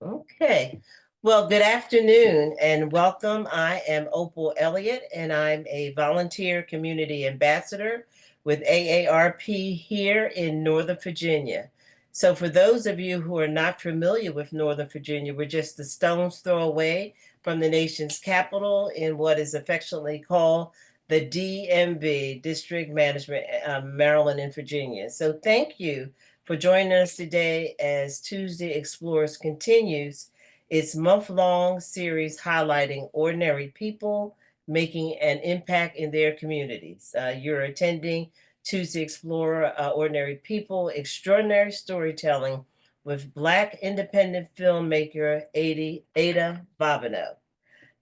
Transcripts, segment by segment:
Okay. Well, good afternoon and welcome. I am Opal Elliott, and I'm a volunteer community ambassador with AARP here in Northern Virginia. So, for those of you who are not familiar with Northern Virginia, we're just a stone's throw away from the nation's capital in what is affectionately called the DMV, District Management, Maryland and Virginia. So, thank you for joining us today as Tuesday Explorers continues its month-long series highlighting ordinary people making an impact in their communities. You're attending Tuesday Explorer Ordinary People Extraordinary Storytelling with Black independent filmmaker Ada Babineaux.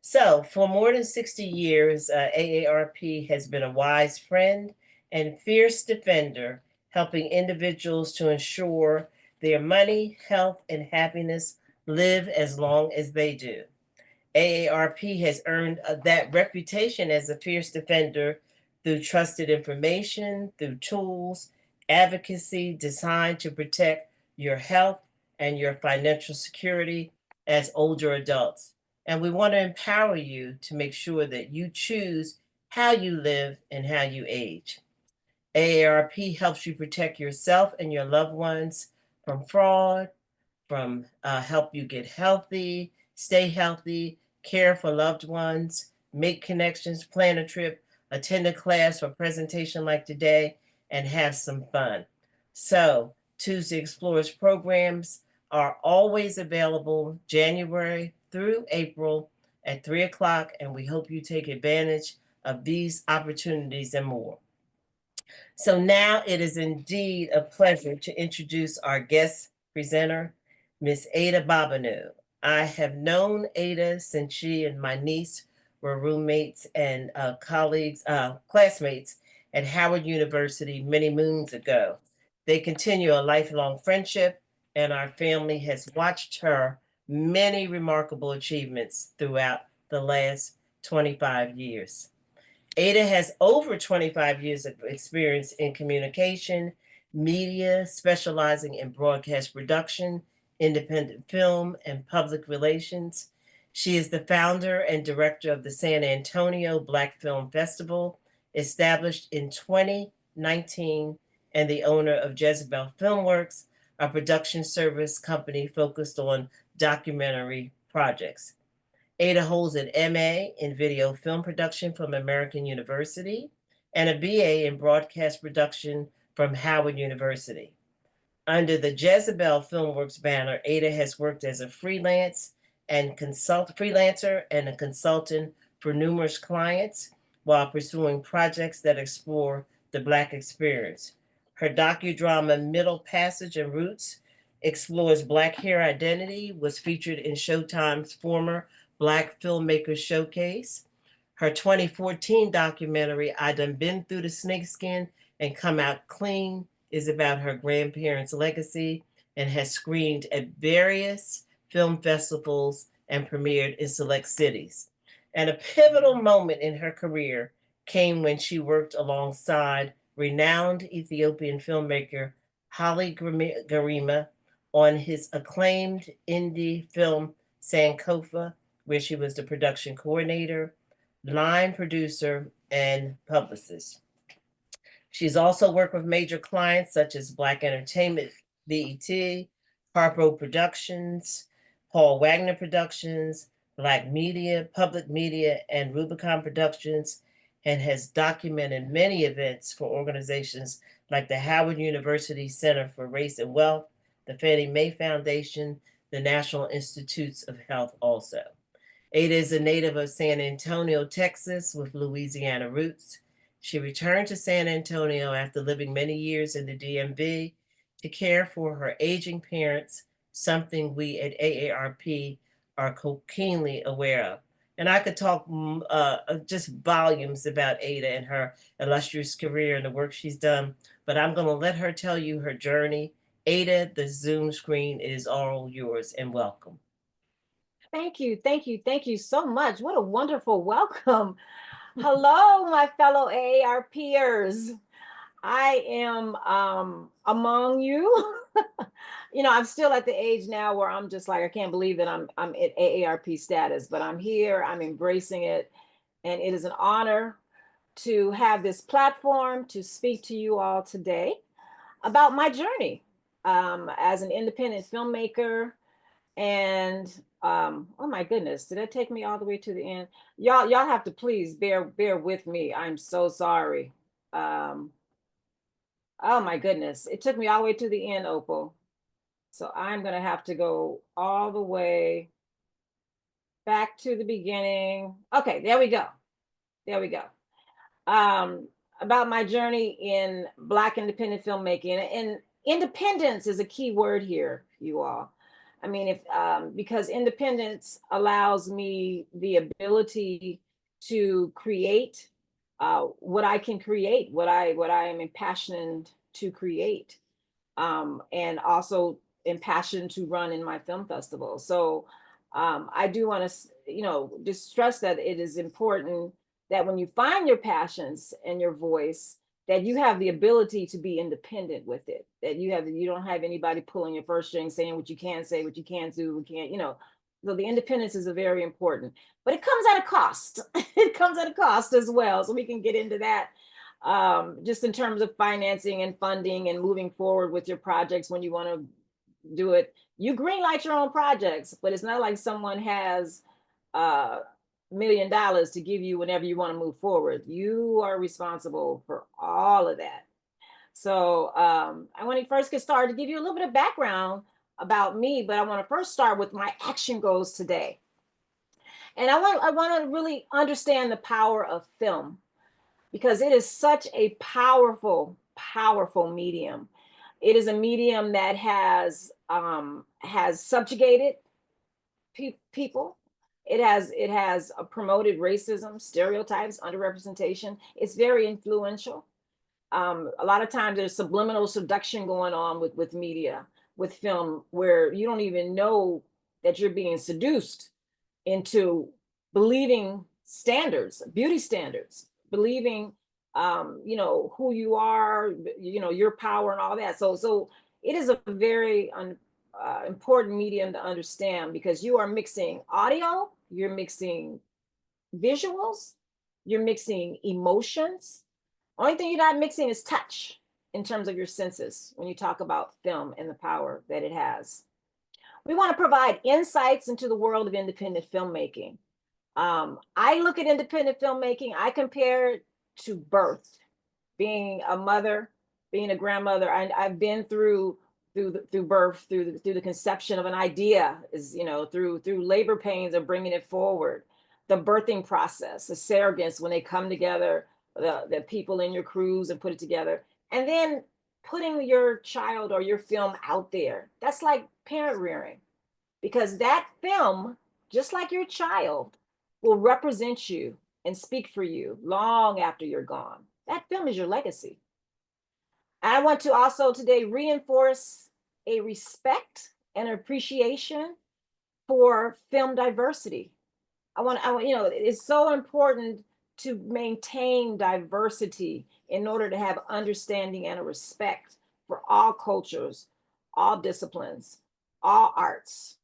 So, for more than 60 years, AARP has been a wise friend and fierce defender, helping individuals to ensure their money, health, and happiness live as long as they do. AARP has earned that reputation as a fierce defender through trusted information, through tools, advocacy designed to protect your health and your financial security as older adults. And we want to empower you to make sure that you choose how you live and how you age. AARP helps you protect yourself and your loved ones from fraud, from help you get healthy, stay healthy, care for loved ones, make connections, plan a trip, attend a class or presentation like today, and have some fun. So, Tuesday Explorers programs are always available January through April at 3 o'clock, and we hope you take advantage of these opportunities and more. So now it is indeed a pleasure to introduce our guest presenter, Miss Ada Babineaux. I have known Ada since she and my niece were roommates and colleagues, classmates at Howard University many moons ago. They continue a lifelong friendship, and our family has watched her many remarkable achievements throughout the last 25 years. Ada has over 25 years of experience in communication, media, specializing in broadcast production, independent film, and public relations. She is the founder and director of the San Antonio Black Film Festival, established in 2019, and the owner of Jezebel Filmworks, a production service company focused on documentary projects. Ada holds an MA in video film production from American University and a BA in broadcast production from Howard University. Under the Jezebel Filmworks banner, Ada has worked as a freelancer and a consultant for numerous clients while pursuing projects that explore the Black experience. Her docudrama Middle Passage and Roots explores Black hair identity, was featured in Showtime's former Black Filmmaker Showcase. Her 2014 documentary, I Done Been Through the Snakeskin and Come Out Clean, is about her grandparents' legacy and has screened at various film festivals and premiered in select cities. And a pivotal moment in her career came when she worked alongside renowned Ethiopian filmmaker Haile Gerima on his acclaimed indie film Sankofa, where she was the production coordinator, line producer, and publicist. She's also worked with major clients such as Black Entertainment, BET, Harpo Productions, Paul Wagner Productions, Black Media, Public Media, and Rubicon Productions, and has documented many events for organizations like the Howard University Center for Race and Wealth, the Fannie Mae Foundation, the National Institutes of Health also. Ada is a native of San Antonio, Texas, with Louisiana roots. She returned to San Antonio after living many years in the DMV to care for her aging parents, something we at AARP are keenly aware of. And I could talk just volumes about Ada and her illustrious career and the work she's done, but I'm going to let her tell you her journey. Ada, the Zoom screen is all yours, and welcome. Thank you, thank you, thank you so much. What a wonderful welcome. Hello, my fellow AAR peers. I am among you. I'm still at the age now where I'm just like, I can't believe that I'm at AARP status, but I'm here, I'm embracing it, and it is an honor to have this platform to speak to you all today about my journey as an independent filmmaker. And oh my goodness, did it take me all the way to the end? Y'all have to please bear with me. I'm so sorry. Um, oh my goodness, it took me all the way to the end, Opal. So I'm gonna have to go all the way back to the beginning. Okay, there we go. There we go. um, about my journey in Black independent filmmaking. And independence is a key word here, you all. I mean, if because independence allows me the ability to create what I can create, what I am impassioned to create, and also impassioned to run in my film festival. So I do want to, just stress that it is important that when you find your passions and your voice, that you have the ability to be independent with it. That you don't have anybody pulling your first string, saying what you can say, what you can't do, what can't, So the independence is a very important, but it comes at a cost. It comes at a cost as well. So we can get into that just in terms of financing and funding and moving forward with your projects when you want to do it. You greenlight your own projects, but it's not like someone has $1 million to give you whenever you want to move forward. You are responsible for all of that. So I want to first get started to give you a little bit of background about me, but I want to first start with my action goals today. And I want to really understand the power of film because it is such a powerful, powerful medium. It is a medium that has subjugated people. It has promoted racism, stereotypes, underrepresentation. It's very influential. A lot of times there's subliminal seduction going on with media, with film, where you don't even know that you're being seduced into believing standards, beauty standards, believing, who you are, your power and all that. So it is a very important medium to understand because you are mixing audio, you're mixing visuals, you're mixing emotions. Only thing you're not mixing is touch in terms of your senses when you talk about film and the power that it has. We want to provide insights into the world of independent filmmaking. I look at independent filmmaking, I compare it to birth, being a mother, being a grandmother. I've been through birth, through the conception of an idea, is through labor pains of bringing it forward, the birthing process, the surrogates when they come together, the people in your crews and put it together, and then putting your child or your film out there. That's like parent rearing because that film, just like your child, will represent you and speak for you long after you're gone. That film is your legacy. I want to also today reinforce a respect and appreciation for film diversity. It's so important to maintain diversity in order to have understanding and a respect for all cultures, all disciplines, all arts.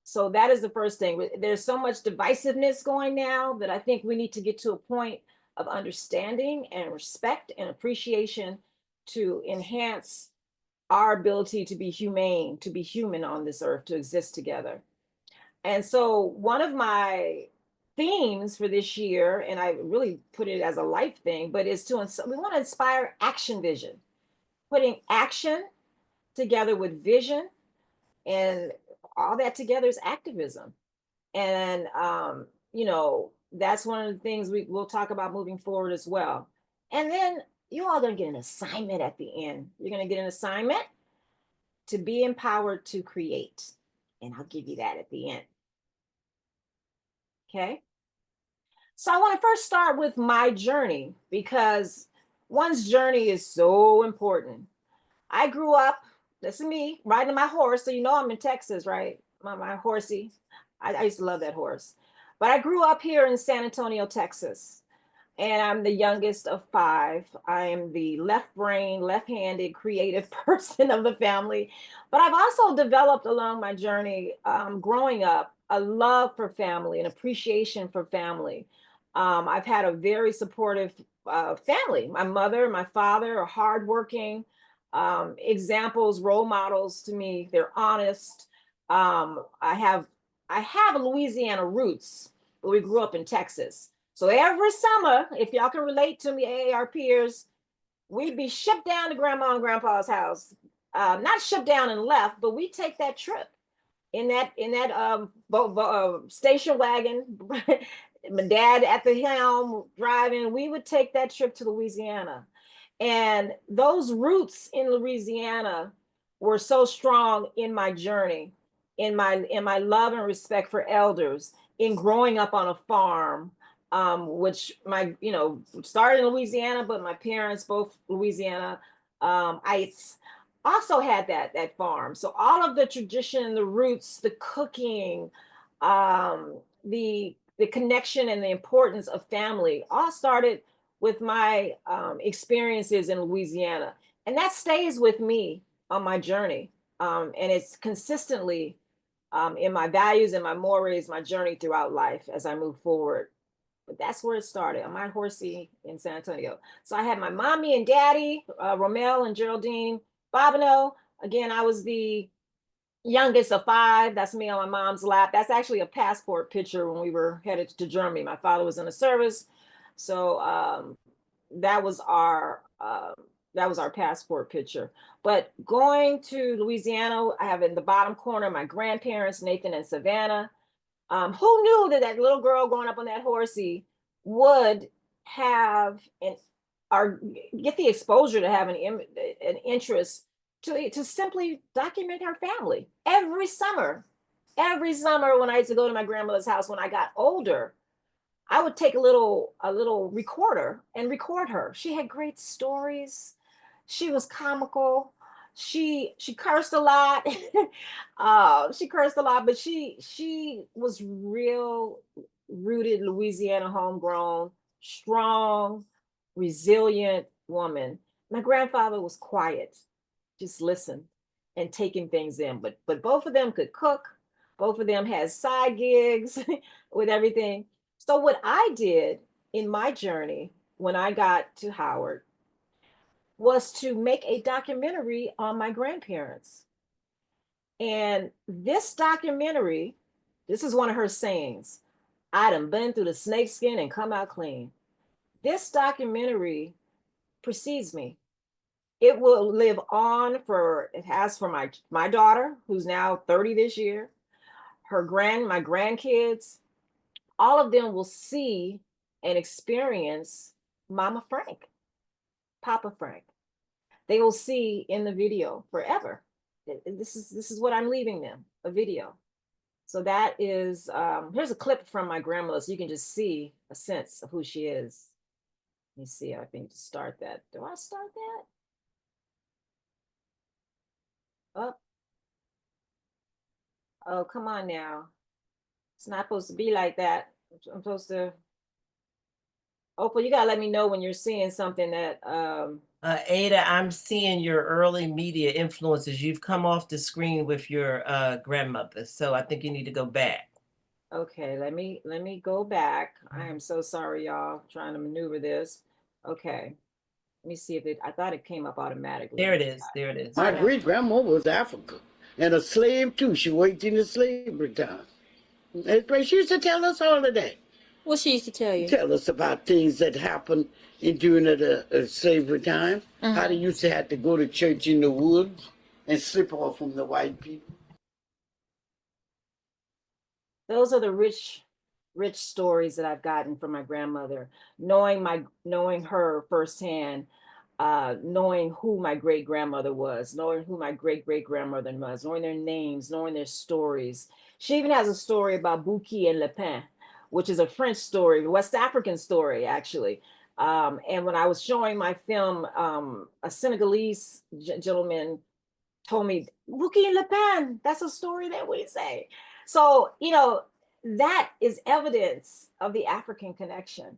So that is the first thing. There's so much divisiveness going now that I think we need to get to a point of understanding and respect and appreciation to enhance our ability to be humane, to be human on this earth, to exist together. And so one of my themes for this year, and I really put it as a life thing, but is we want to inspire action vision, putting action together with vision, and all that together is activism. And that's one of the things we'll talk about moving forward as well. And then you all gonna get an assignment at the end. You're gonna get an assignment to be empowered to create. And I'll give you that at the end. Okay. So I want to first start with my journey because one's journey is so important. I grew up, this is me, riding my horse. So I'm in Texas, right? My horsey. I used to love that horse. But I grew up here in San Antonio, Texas. and I'm the youngest of five. I am the left brain, left-handed creative person of the family. But I've also developed along my journey, growing up, a love for family, an appreciation for family. I've had a very supportive family. My mother, my father are hardworking, examples, role models to me. They're honest. I have Louisiana roots, but we grew up in Texas. So every summer, if y'all can relate to me, AAR peers, we'd be shipped down to grandma and grandpa's house. Not shipped down and left, but we take that trip in that station wagon. My dad at the helm driving. We would take that trip to Louisiana, and those roots in Louisiana were so strong in my journey, in my love and respect for elders, in growing up on a farm, which my started in Louisiana, but my parents both Louisiana ites also had that farm. So all of the tradition, the roots, the cooking, the connection and the importance of family all started with my experiences in Louisiana, and that stays with me on my journey, and it's consistently in my values and my mores, my journey throughout life as I move forward. But that's where it started on my horsey in San Antonio. So I had my mommy and daddy, Romel and Geraldine Babineaux. Again, I was the youngest of five. That's me on my mom's lap. That's actually a passport picture when we were headed to Germany. My father was in the service, so that was our passport picture. But going to Louisiana, I have in the bottom corner my grandparents, Nathan and Savannah. Who knew that that little girl growing up on that horsey would have or get the exposure to have an interest to simply document her family every summer. Every summer when I used to go to my grandmother's house when I got older, I would take a little recorder and record her. She had great stories. She was comical. She cursed a lot. She cursed a lot, but she was real rooted Louisiana homegrown, strong, resilient woman. My grandfather was quiet, just listened and taking things in. But both of them could cook. Both of them had side gigs with everything. So what I did in my journey when I got to Howard was to make a documentary on my grandparents. And this documentary, this is one of her sayings: I done been through the snakeskin and come out clean. This documentary precedes me. It will live on it has for my daughter, who's now 30 this year, my grandkids, all of them will see and experience Mama Frank, Papa Frank. They will see in the video forever. This is what I'm leaving them, a video. So that is here's a clip from my grandmother, so you can just see a sense of who she is. Let me see. I think to start that. Do I start that? Oh, oh, come on now. It's not supposed to be like that. I'm supposed to. Opal, you gotta let me know when you're seeing something that Ada, I'm seeing your early media influences. You've come off the screen with your grandmother, so I think you need to go back. okay, let me go back. I am so sorry, y'all, trying to maneuver this. Okay. Let me see if I thought it came up automatically. There it is. There it is. My great grandma was African and a slave too. She worked in the slavery time. She used to tell us all of that. What she used to tell you? Tell us about things that happened during the slavery time. How they used to have to go to church in the woods and slip off from the white people. Those are the rich stories that I've gotten from my grandmother, knowing her firsthand, knowing who my great grandmother was, knowing who my great great grandmother was, knowing their names, knowing their stories. She even has a story about Bouki and Le Pen, which is a French story, West African story, actually. And when I was showing my film, a Senegalese gentleman told me, Bouki and Le Pen, that's a story that we say. So, that is evidence of the African connection.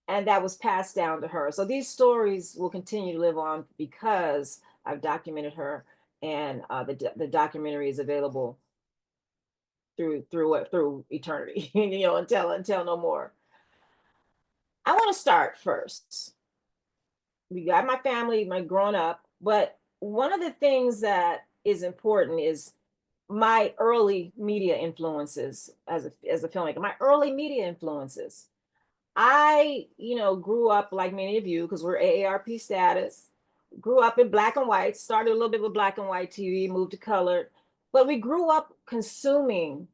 and that was passed down to her. So these stories will continue to live on because I've documented her, and the documentary is available through eternity, until no more. I want to start first. We got my family, my grown up, but one of the things that is important is my early media influences as a filmmaker. My early media influences. I, grew up like many of you because we're AARP status. Grew up in black and white. Started a little bit with black and white TV, moved to colored, but we grew up consuming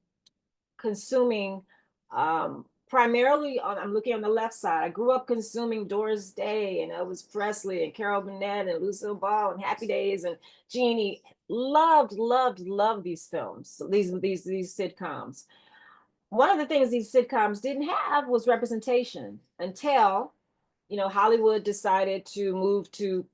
primarily on, I'm looking on the left side. I grew up consuming Doris Day and Elvis Presley and Carol Burnett and Lucille Ball and Happy Days and Jeannie. Loved these films, these sitcoms. One of the things these sitcoms didn't have was representation until, Hollywood decided to move to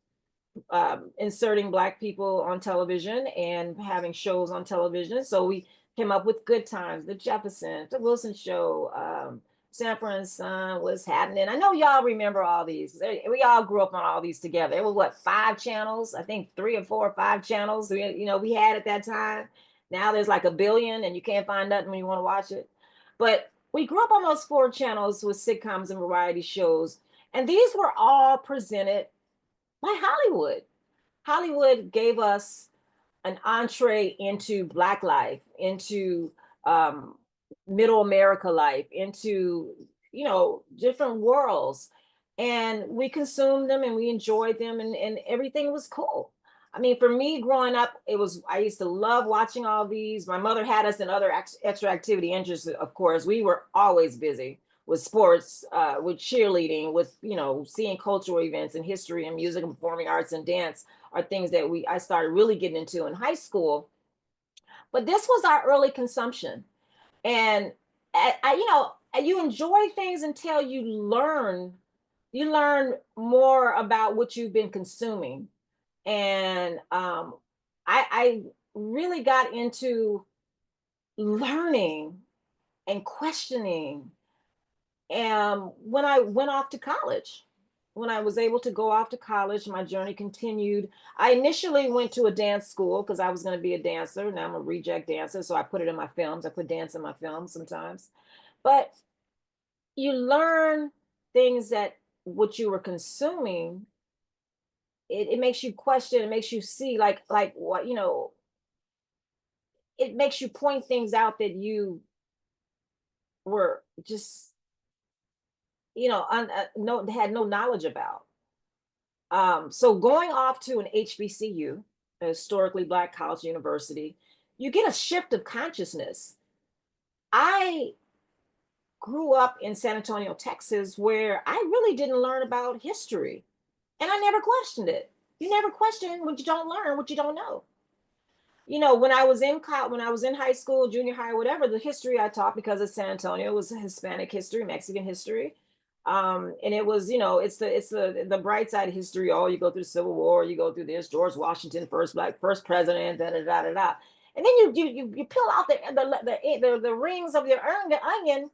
inserting Black people on television and having shows on television. So we came up with Good Times, The Jeffersons, The Wilson Show, Sanford and Son, What's Happening. I know y'all remember all these. We all grew up on all these together. It was what, 5 channels? I think 3 or 4 or 5 channels. We had at that time. Now there's like a billion, and you can't find nothing when you want to watch it. But we grew up on those 4 channels with sitcoms and variety shows, and these were all presented by Hollywood. Hollywood gave us an entree into Black life, into middle America life, into, different worlds. And we consumed them and we enjoyed them, and everything was cool. I mean, for me growing up, I used to love watching all these. My mother had us in other extra activity interests, of course. We were always busy with sports, with cheerleading, with, seeing cultural events and history and music and performing arts and dance are things that I started really getting into in high school. But this was our early consumption. And you enjoy things until you learn more about what you've been consuming. And I really got into learning and questioning when I went off to college. When I was able to go off to college, my journey continued. I initially went to a dance school because I was going to be a dancer. Now I'm a reject dancer, so I put it in my films. I put dance in my films sometimes. But you learn things that what you were consuming, it makes you question, it makes you see like what, it makes you point things out that you were just, had no knowledge about. So going off to an HBCU, a historically Black college university, you get a shift of consciousness. I grew up in San Antonio, Texas, where I really didn't learn about history, and I never questioned it. You never question what you don't learn, what you don't know. When I was in high school, junior high, whatever, the history I taught because of San Antonio was Hispanic history, Mexican history. And it was, it's the bright side of history. Oh, you go through the Civil War, you go through this, George Washington, first president, da da da da da. And then you peel out the rings of the onion,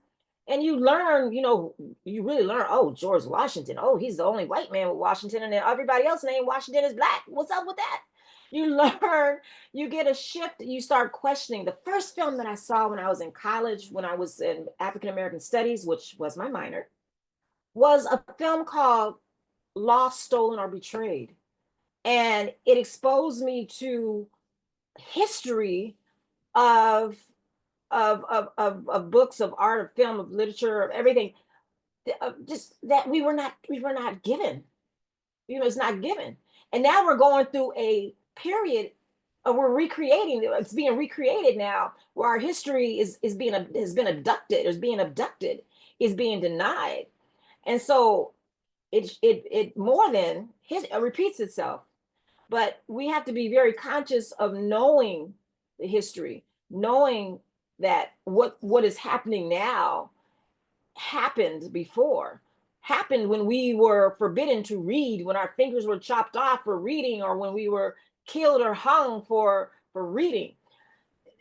and you learn, you really learn, oh, George Washington, oh, he's the only white man with Washington, and then everybody else named Washington is Black. What's up with that? You learn, you get a shift, you start questioning. The first film that I saw when I was in college, when I was in African American Studies, which was my minor, was a film called Lost, Stolen, or Betrayed. And it exposed me to history of books, of art, of film, of literature, of everything, just that we were not given. It's not given. And now we're going through a period of it's being recreated now, where our history has been abducted, is being denied. And so it more than it repeats itself. But we have to be very conscious of knowing the history, knowing that what is happening now happened before, happened when we were forbidden to read, when our fingers were chopped off for reading, or when we were killed or hung for reading.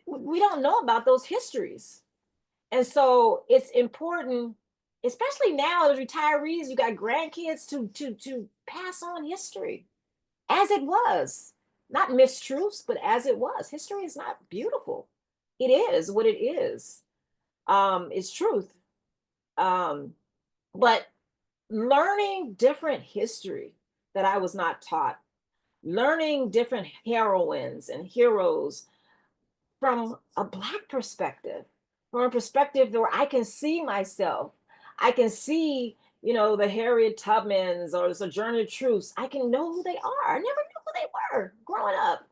We don't know about those histories. And so it's important especially now as retirees, you got grandkids to pass on history as it was, not mistruths, but as it was. History is not beautiful. It is what it is. It's truth. Um, but learning different history that I was not taught, learning different heroines and heroes from a Black perspective, from a perspective where I can see myself. I can see, the Harriet Tubmans or the Sojourner Truths. I can know who they are. I never knew who they were growing up.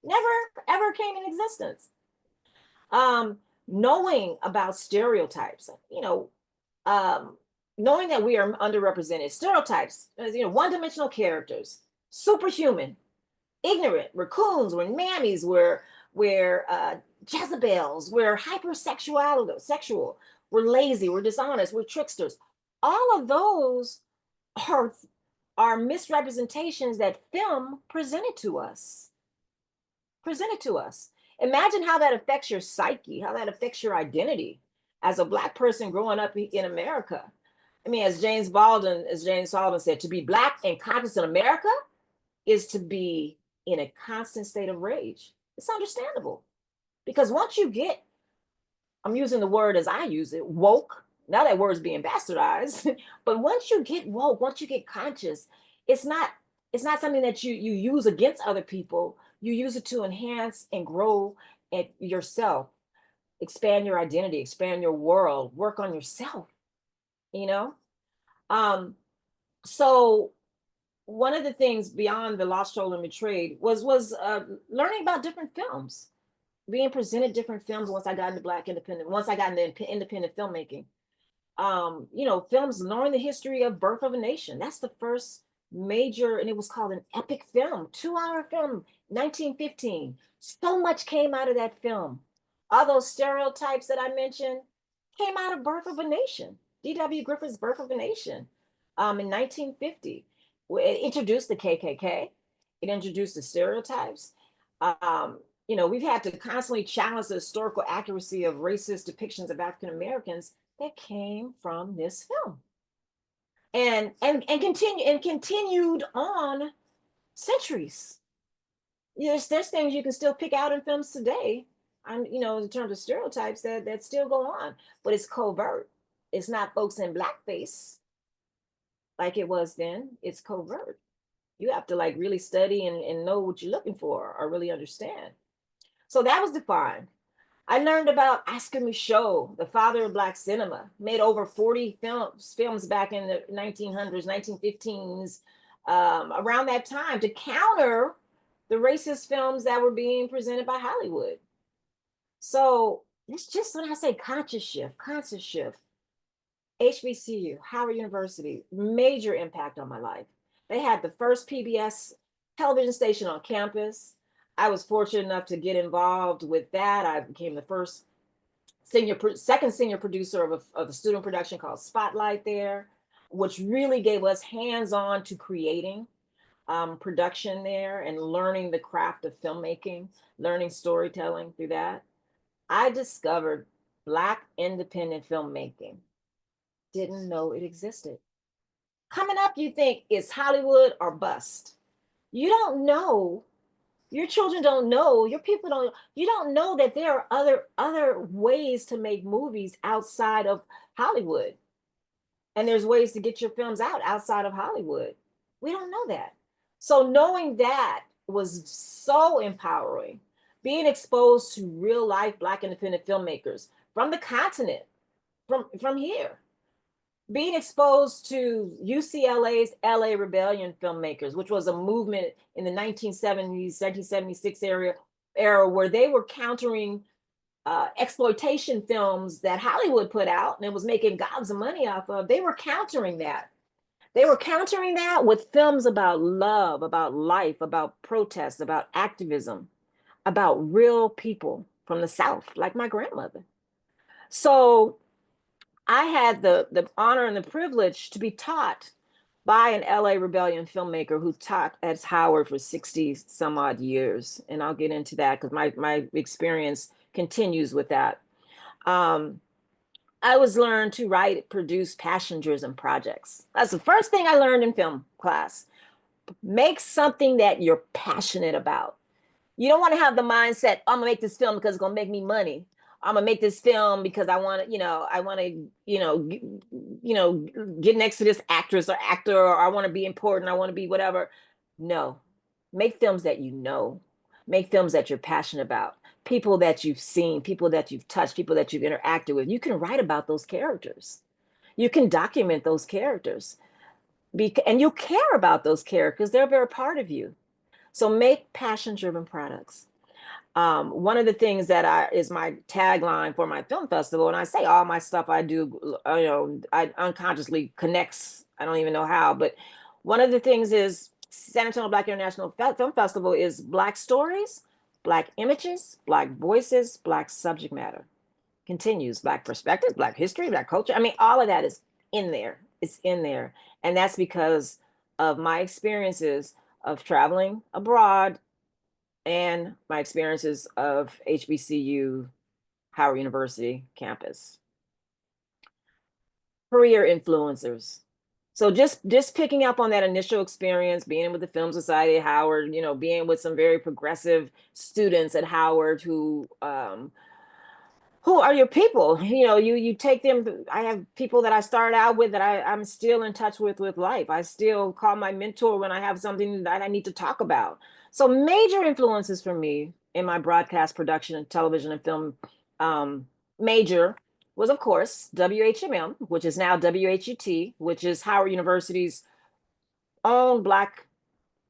Never ever came in existence. Knowing about stereotypes, um, knowing that we are underrepresented, stereotypes, one-dimensional characters, superhuman, ignorant, we're coons, we're mammies, we're Jezebels, we're hypersexual, sexual, we're lazy, we're dishonest, we're tricksters. All of those are misrepresentations that film presented to us. Presented to us. Imagine how that affects your psyche, how that affects your identity as a Black person growing up in America. I mean, as James Sullivan said, to be Black and conscious in America is to be in a constant state of rage. It's understandable because once you get, I'm using the word as I use it, woke. Now that word's being bastardized, but once you get woke, once you get conscious, it's not something that you use against other people. You use it to enhance and grow at yourself, expand your identity, expand your world, work on yourself. You know, so one of the things beyond the Lost Soul and Betrayed was learning about different films, being presented different films. Once I got into Black independent, once I got into independent filmmaking, films, knowing the history of Birth of a Nation. That's the first major, and it was called an epic film, 2-hour film, 1915. So much came out of that film. All those stereotypes that I mentioned came out of Birth of a Nation. D.W. Griffith's Birth of a Nation in 1950. It introduced the KKK. It introduced the stereotypes. We've had to constantly challenge the historical accuracy of racist depictions of African Americans that came from this film, and continued on centuries. There's things you can still pick out in films today, in terms of stereotypes that still go on, but it's covert. It's not folks in blackface like it was then. It's covert. You have to like really study and know what you're looking for or really understand. So that was defined. I learned about Oscar Michaud, the father of Black cinema, made over 40 films back in the 1900s, 1915s, around that time to counter the racist films that were being presented by Hollywood. So it's just when I say conscious shift, HBCU, Howard University, major impact on my life. They had the first PBS television station on campus. I was fortunate enough to get involved with that. I became the second senior producer of a student production called Spotlight there, which really gave us hands-on to creating production there and learning the craft of filmmaking, learning storytelling through that. I discovered Black independent filmmaking. Didn't know it existed. Coming up, you think it's Hollywood or bust. You don't know, your children don't know, your people don't, you don't know that there are other ways to make movies outside of Hollywood. And there's ways to get your films out outside of Hollywood. We don't know that. So knowing that was so empowering. Being exposed to real life Black independent filmmakers from the continent, from here. Being exposed to UCLA's LA Rebellion filmmakers, which was a movement in the 1970s, 1976 era where they were countering exploitation films that Hollywood put out and it was making gobs of money off of. They were countering that. They were countering that with films about love, about life, about protest, about activism, about real people from the South, like my grandmother. So I had the honor and the privilege to be taught by an LA Rebellion filmmaker who taught at Howard for 60 some odd years. And I'll get into that because my experience continues with that. I was learned to write, produce passion-driven projects. That's the first thing I learned in film class. Make something that you're passionate about. You don't want to have the mindset, I'm gonna make this film because it's gonna make me money. I'm gonna make this film because I want to, I want to, get next to this actress or actor, or I want to be important. I want to be whatever. No, make films that you know. Make films that you're passionate about. People that you've seen, people that you've touched, people that you've interacted with. You can write about those characters. You can document those characters, and you care about those characters. They're a very part of you. So make passion-driven products. One of the things that is my tagline for my film festival, and I say all my stuff I do, I unconsciously connects. I don't even know how, but one of the things is San Antonio Black International Film Festival is Black stories, Black images, Black voices, Black subject matter. Continues Black perspectives, Black history, Black culture. I mean, all of that is in there. It's in there, and that's because of my experiences of traveling abroad and my experiences of HBCU, Howard University campus. Career influencers. So just picking up on that initial experience, being with the Film Society at Howard, being with some very progressive students at Howard who are your people. You take them. I have people that I started out with that I'm still in touch with life. I still call my mentor when I have something that I need to talk about. So major influences for me in my broadcast production and television and film major was, of course, WHMM, which is now WHUT, which is Howard University's own Black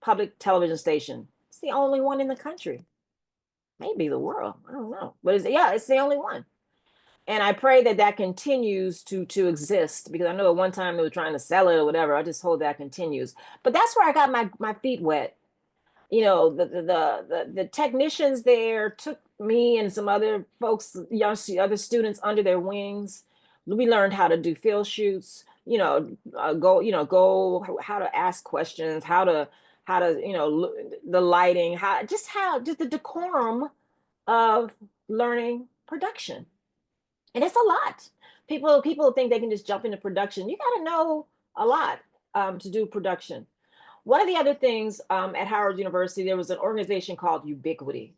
public television station. It's the only one in the country, maybe the world. I don't know. But it's the only one. And I pray that that continues to exist, because I know at one time they were trying to sell it or whatever. I just hope that continues. But that's where I got my feet wet. The technicians there took me and some other folks, other students under their wings. We learned how to do field shoots. Go how to ask questions, how to the lighting, just the decorum of learning production. And it's a lot. People think they can just jump into production. You got to know a lot to do production. One of the other things at Howard University, there was an organization called Ubiquity,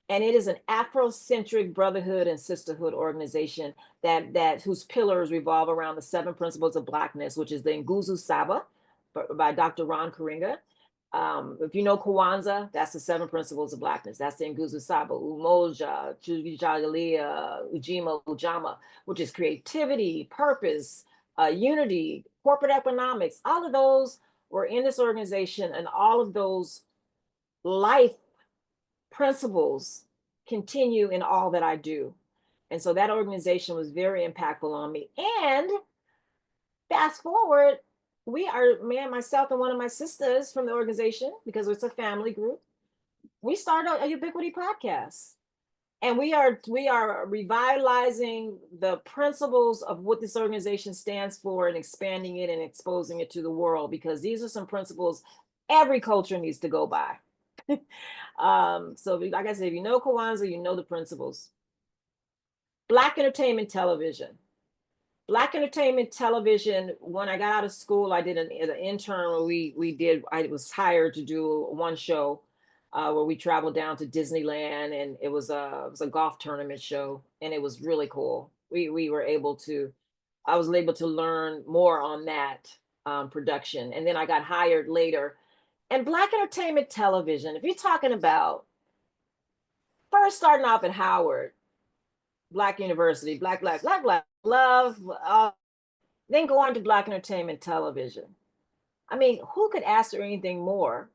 and it is an Afrocentric brotherhood and sisterhood organization that whose pillars revolve around the 7 principles of Blackness, which is the Nguzo Saba by Dr. Ron Karinga. If you know Kwanzaa, that's the 7 principles of Blackness. That's the Nguzo Saba, Umoja, Chugijalia, Ujima, Ujama, which is creativity, purpose, unity, corporate economics. All of those were in this organization, and all of those life principles continue in all that I do. And so that organization was very impactful on me. And fast forward, myself and one of my sisters from the organization, because it's a family group, we started a Ubiquity podcast. And we are revitalizing the principles of what this organization stands for and expanding it and exposing it to the world, because these are some principles every culture needs to go by. So like I said, if you know Kwanzaa, you know the principles. Black entertainment television. Black entertainment television, when I got out of school, I did an intern where I was hired to do one show where we traveled down to Disneyland, and it was a golf tournament show, and it was really cool. I was able to learn more on that production. And then I got hired later. And Black entertainment television, if you're talking about first starting off at Howard, Black University, Black, love, then go on to Black entertainment television. I mean, who could ask for anything more?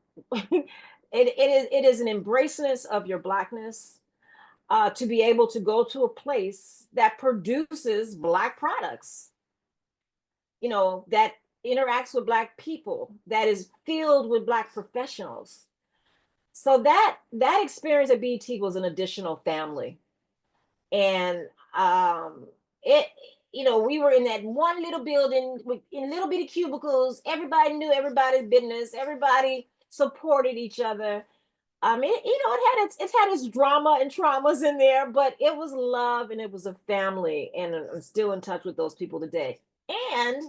It is an embraceness of your Blackness to be able to go to a place that produces Black products, that interacts with Black people, that is filled with Black professionals. So that experience at BET was an additional family. And we were in that one little building in little bitty cubicles. Everybody knew everybody's business. Everybody supported each other. I mean, it had its drama and traumas in there, but it was love and it was a family, and I'm still in touch with those people today. And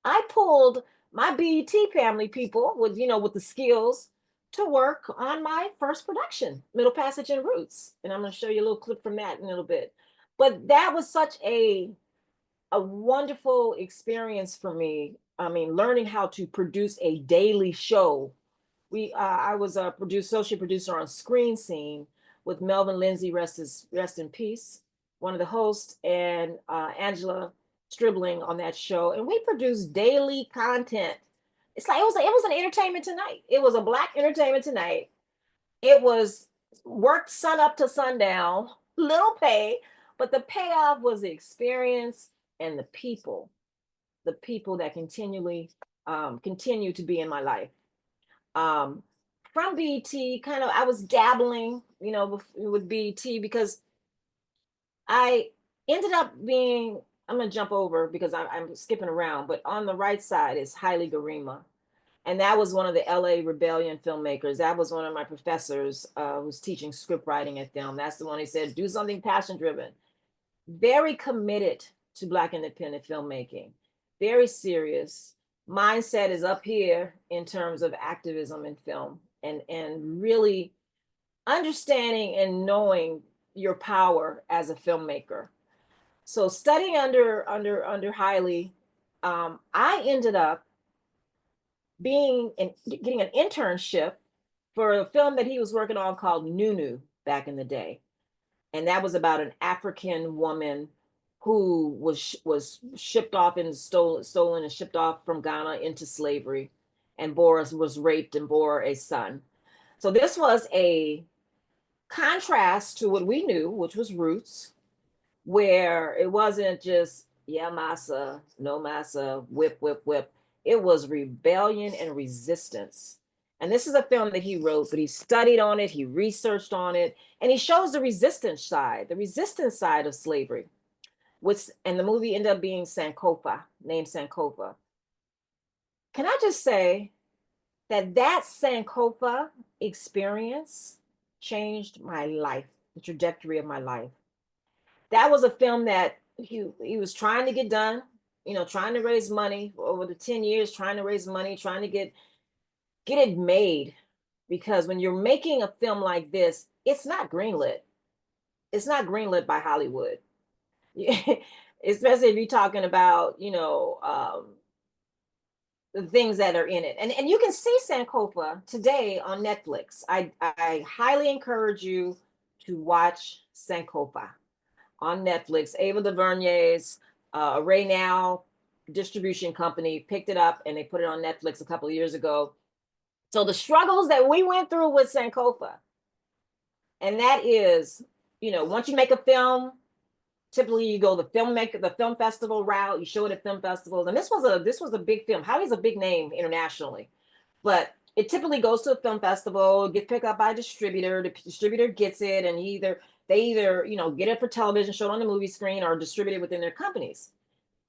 I pulled my BET family people with, with the skills to work on my first production, Middle Passage and Roots. And I'm going to show you a little clip from that in a little bit. But that was such a wonderful experience for me. I mean, learning how to produce a daily show. I was a associate producer on Screen Scene with Melvin Lindsay, rest in peace, one of the hosts, and Angela Stribling on that show, and we produced daily content. It's like it was an Entertainment Tonight. It was a Black Entertainment Tonight. It was worked sun up to sundown, little pay, but the payoff was the experience and the people that continually continue to be in my life. Um, from BET, kind of, I was dabbling, with BET because I ended up being, I'm going to jump over because I'm skipping around, but on the right side is Haile Gerima. And that was one of the LA Rebellion filmmakers. That was one of my professors who's teaching script writing at film. That's the one he said, do something passion driven. Very committed to Black independent filmmaking. Very serious. Mindset is up here in terms of activism in film and really understanding and knowing your power as a filmmaker. So studying under Haile, I ended up getting an internship for a film that he was working on called Nunu back in the day, and that was about an African woman who was shipped off and stolen and shipped off from Ghana into slavery, and was raped and bore a son. So this was a contrast to what we knew, which was Roots, where it wasn't just, yeah, massa, no massa, whip, whip, whip. It was rebellion and resistance. And this is a film that he wrote, but he studied on it, he researched on it, and he shows the resistance side of slavery. And the movie ended up being Sankofa, named Sankofa. Can I just say that Sankofa experience changed my life, the trajectory of my life. That was a film that he was trying to get done, trying to raise money over the 10 years, trying to raise money, trying to get it made. Because when you're making a film like this, it's not greenlit. It's not greenlit by Hollywood. Especially if you're talking about, the things that are in it. And you can see Sankofa today on Netflix. I highly encourage you to watch Sankofa on Netflix. Ava DuVernay's Ray Now distribution company picked it up and they put it on Netflix a couple of years ago. So the struggles that we went through with Sankofa, and that is, once you make a film, typically you go the film festival route, you show it at film festivals. And this was a big film. Howie's a big name internationally, but it typically goes to a film festival, get picked up by a distributor. The distributor gets it, and they either get it for television, show it on the movie screen, or distribute it within their companies.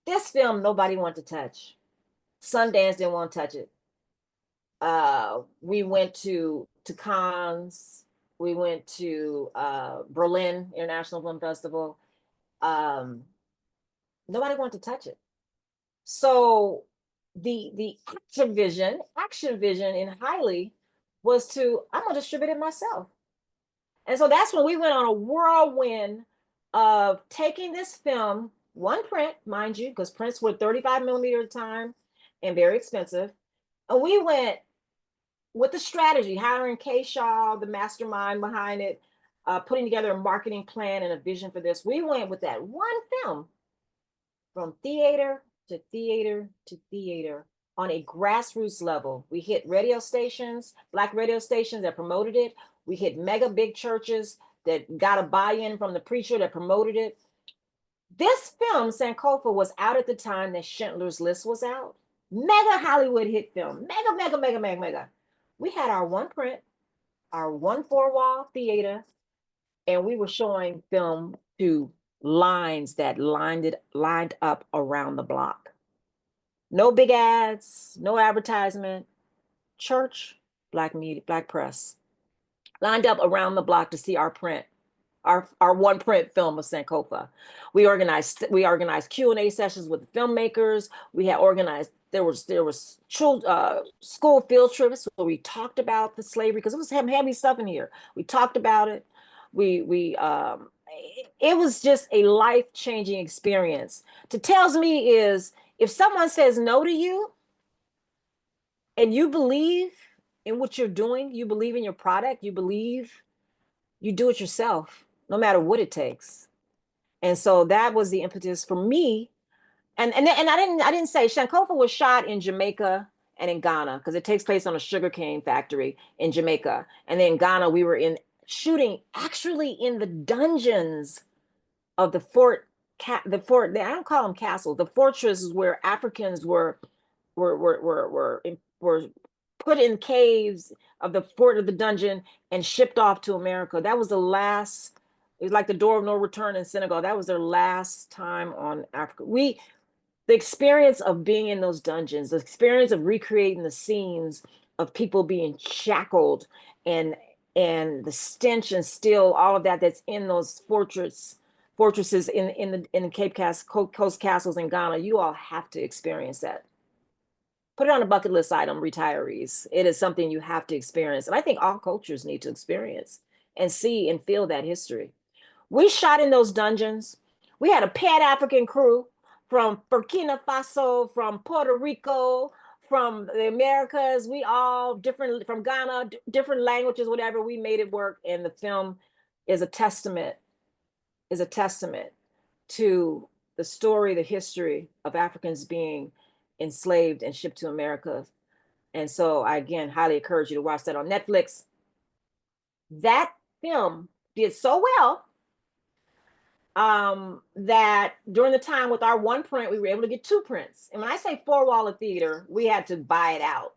This film, nobody wanted to touch. Sundance didn't want to touch it. We went to Cannes. We went to Berlin International Film Festival. Nobody wanted to touch it. So the action vision in Haile was I'm gonna distribute it myself. And so that's when we went on a whirlwind of taking this film, one print, mind you, because prints were 35 millimeter at the time and very expensive. And we went with the strategy, hiring Kay Shaw, the mastermind behind it, putting together a marketing plan and a vision for this. We went with that one film from theater to theater to theater on a grassroots level. We hit radio stations, Black radio stations that promoted it. We hit mega big churches that got a buy-in from the preacher that promoted it. This film, Sankofa, was out at the time that Schindler's List was out. Mega Hollywood hit film. Mega, mega, mega, mega, mega. We had our one print, our one four-wall theater, and we were showing film to lines that lined up around the block. No big ads, no advertisement. Church, Black media, Black press. lined up around the block to see our print, our one print film of Sankofa. We organized Q&A sessions with the filmmakers. We had organized, there was school field trips where we talked about the slavery, because it was heavy stuff in here. We talked about it. It was just a life-changing experience. To tells me is, if someone says no to you and you believe in what you're doing, you believe in your product, you do it yourself, no matter what it takes. And so that was the impetus for me. And I didn't say Sankofa was shot in Jamaica and in Ghana, because it takes place on a sugarcane factory in Jamaica. And then in Ghana, we were shooting actually in the dungeons of the fort. I don't call them castles. The fortresses where Africans were put in caves of the fort of the dungeon and shipped off to America. That was the last. It was like the door of no return in Senegal. That was their last time on Africa. The experience of being in those dungeons, the experience of recreating the scenes of people being shackled, and the stench and still all of that's in those fortresses in the Cape Coast castles in Ghana. You all have to experience that. Put it on a bucket list item, retirees. It is something you have to experience. And I think all cultures need to experience and see and feel that history. We shot in those dungeons. We had a Pan-African crew from Burkina Faso, from Puerto Rico, from the Americas. We all different, from Ghana, different languages, whatever. We made it work. And the film is a testament to the story, the history of Africans being enslaved and shipped to America. And so I, again, highly encourage you to watch that on Netflix. That film did so well that during the time with our one print, we were able to get two prints. And when I say four-wall of theater, we had to buy it out,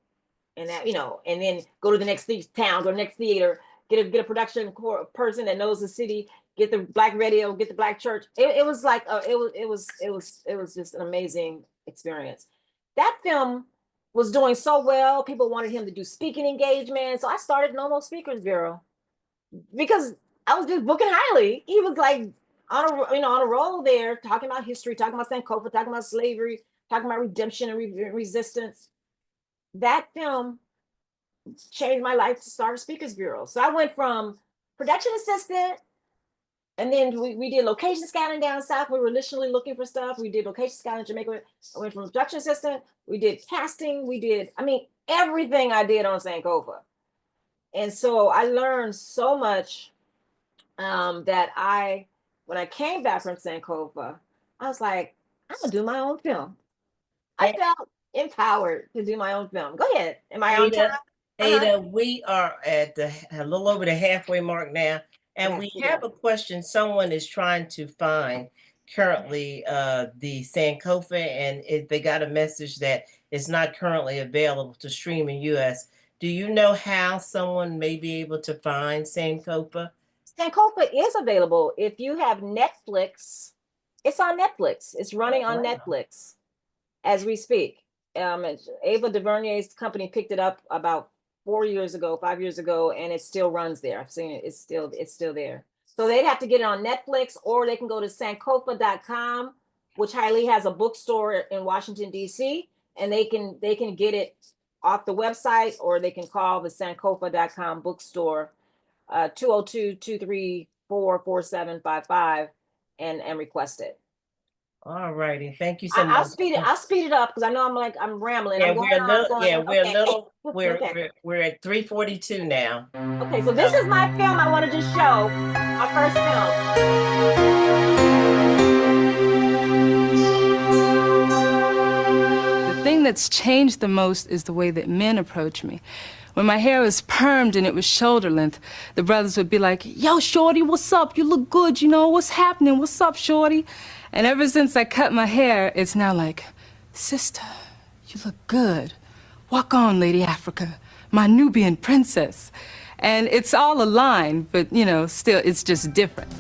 and that, and then go to the next town, go to the next theater, get a production person that knows the city, get the black radio, get the black church. It was like it was just an amazing experience. That film was doing so well. People wanted him to do speaking engagements, so I started No More Speakers Bureau, because I was just booking Haile. He was like on a roll there, talking about history, talking about Sankofa, talking about slavery, talking about redemption and resistance. That film changed my life to start a Speakers Bureau. So I went from production assistant, and then we did location scouting down south. We were initially looking for stuff. We did location scouting in Jamaica. I went from production assistant. We did casting. We did, everything I did on Sankofa. And so I learned so much that when I came back from Sankofa, I was like, I'm gonna do my own film. I felt empowered to do my own film. Go ahead. Am I on time? Ada, we are at a little over the halfway mark now, and we have a question. Someone is trying to find currently the Sankofa, and they got a message that it's not currently available to stream in US. Do you know how someone may be able to find Sankofa? Sankofa is available. If you have Netflix, it's on Netflix. It's running on Netflix as we speak. Ava DuVernay's company picked it up about 5 years ago, and it still runs there. I've seen it. It's still there. So they'd have to get it on Netflix, or they can go to sankofa.com, which Haile has a bookstore in Washington, D.C., and they can get it off the website, or they can call the sankofa.com bookstore, 202-234-4755, and request it. All righty, thank you so much. I'll speed it up, because I know I'm rambling. Yeah, we're at 3:42 now. Okay, so this is my film I wanted to show, my first film. The thing that's changed the most is the way that men approach me. When my hair was permed and it was shoulder length, the brothers would be like, yo, shorty, what's up? You look good, what's happening? What's up, shorty? And ever since I cut my hair, it's now like, sister, you look good. Walk on, Lady Africa, my Nubian princess. And it's all a line, but, still, it's just different.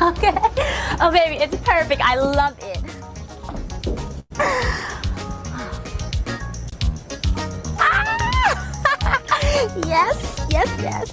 Okay. Oh, baby, it's perfect. I love it. Yes, yes, yes.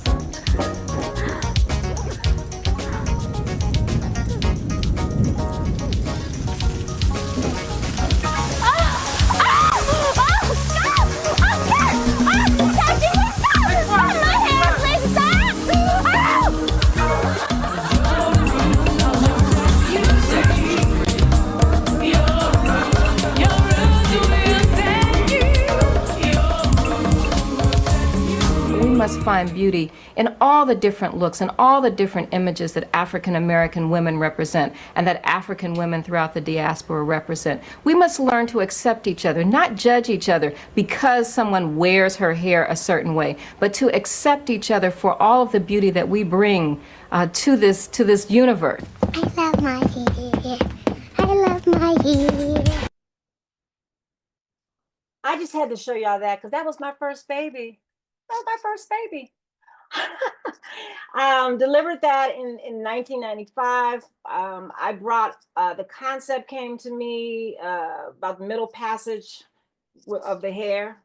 We must find beauty in all the different looks and all the different images that African American women represent and that African women throughout the diaspora represent. We must learn to accept each other, not judge each other because someone wears her hair a certain way, but to accept each other for all of the beauty that we bring to this universe. I love my hair. I love my hair. I just had to show y'all that because that was my first baby. That was my first baby. Delivered that in 1995. I brought, the concept came to me about the middle passage of the hair.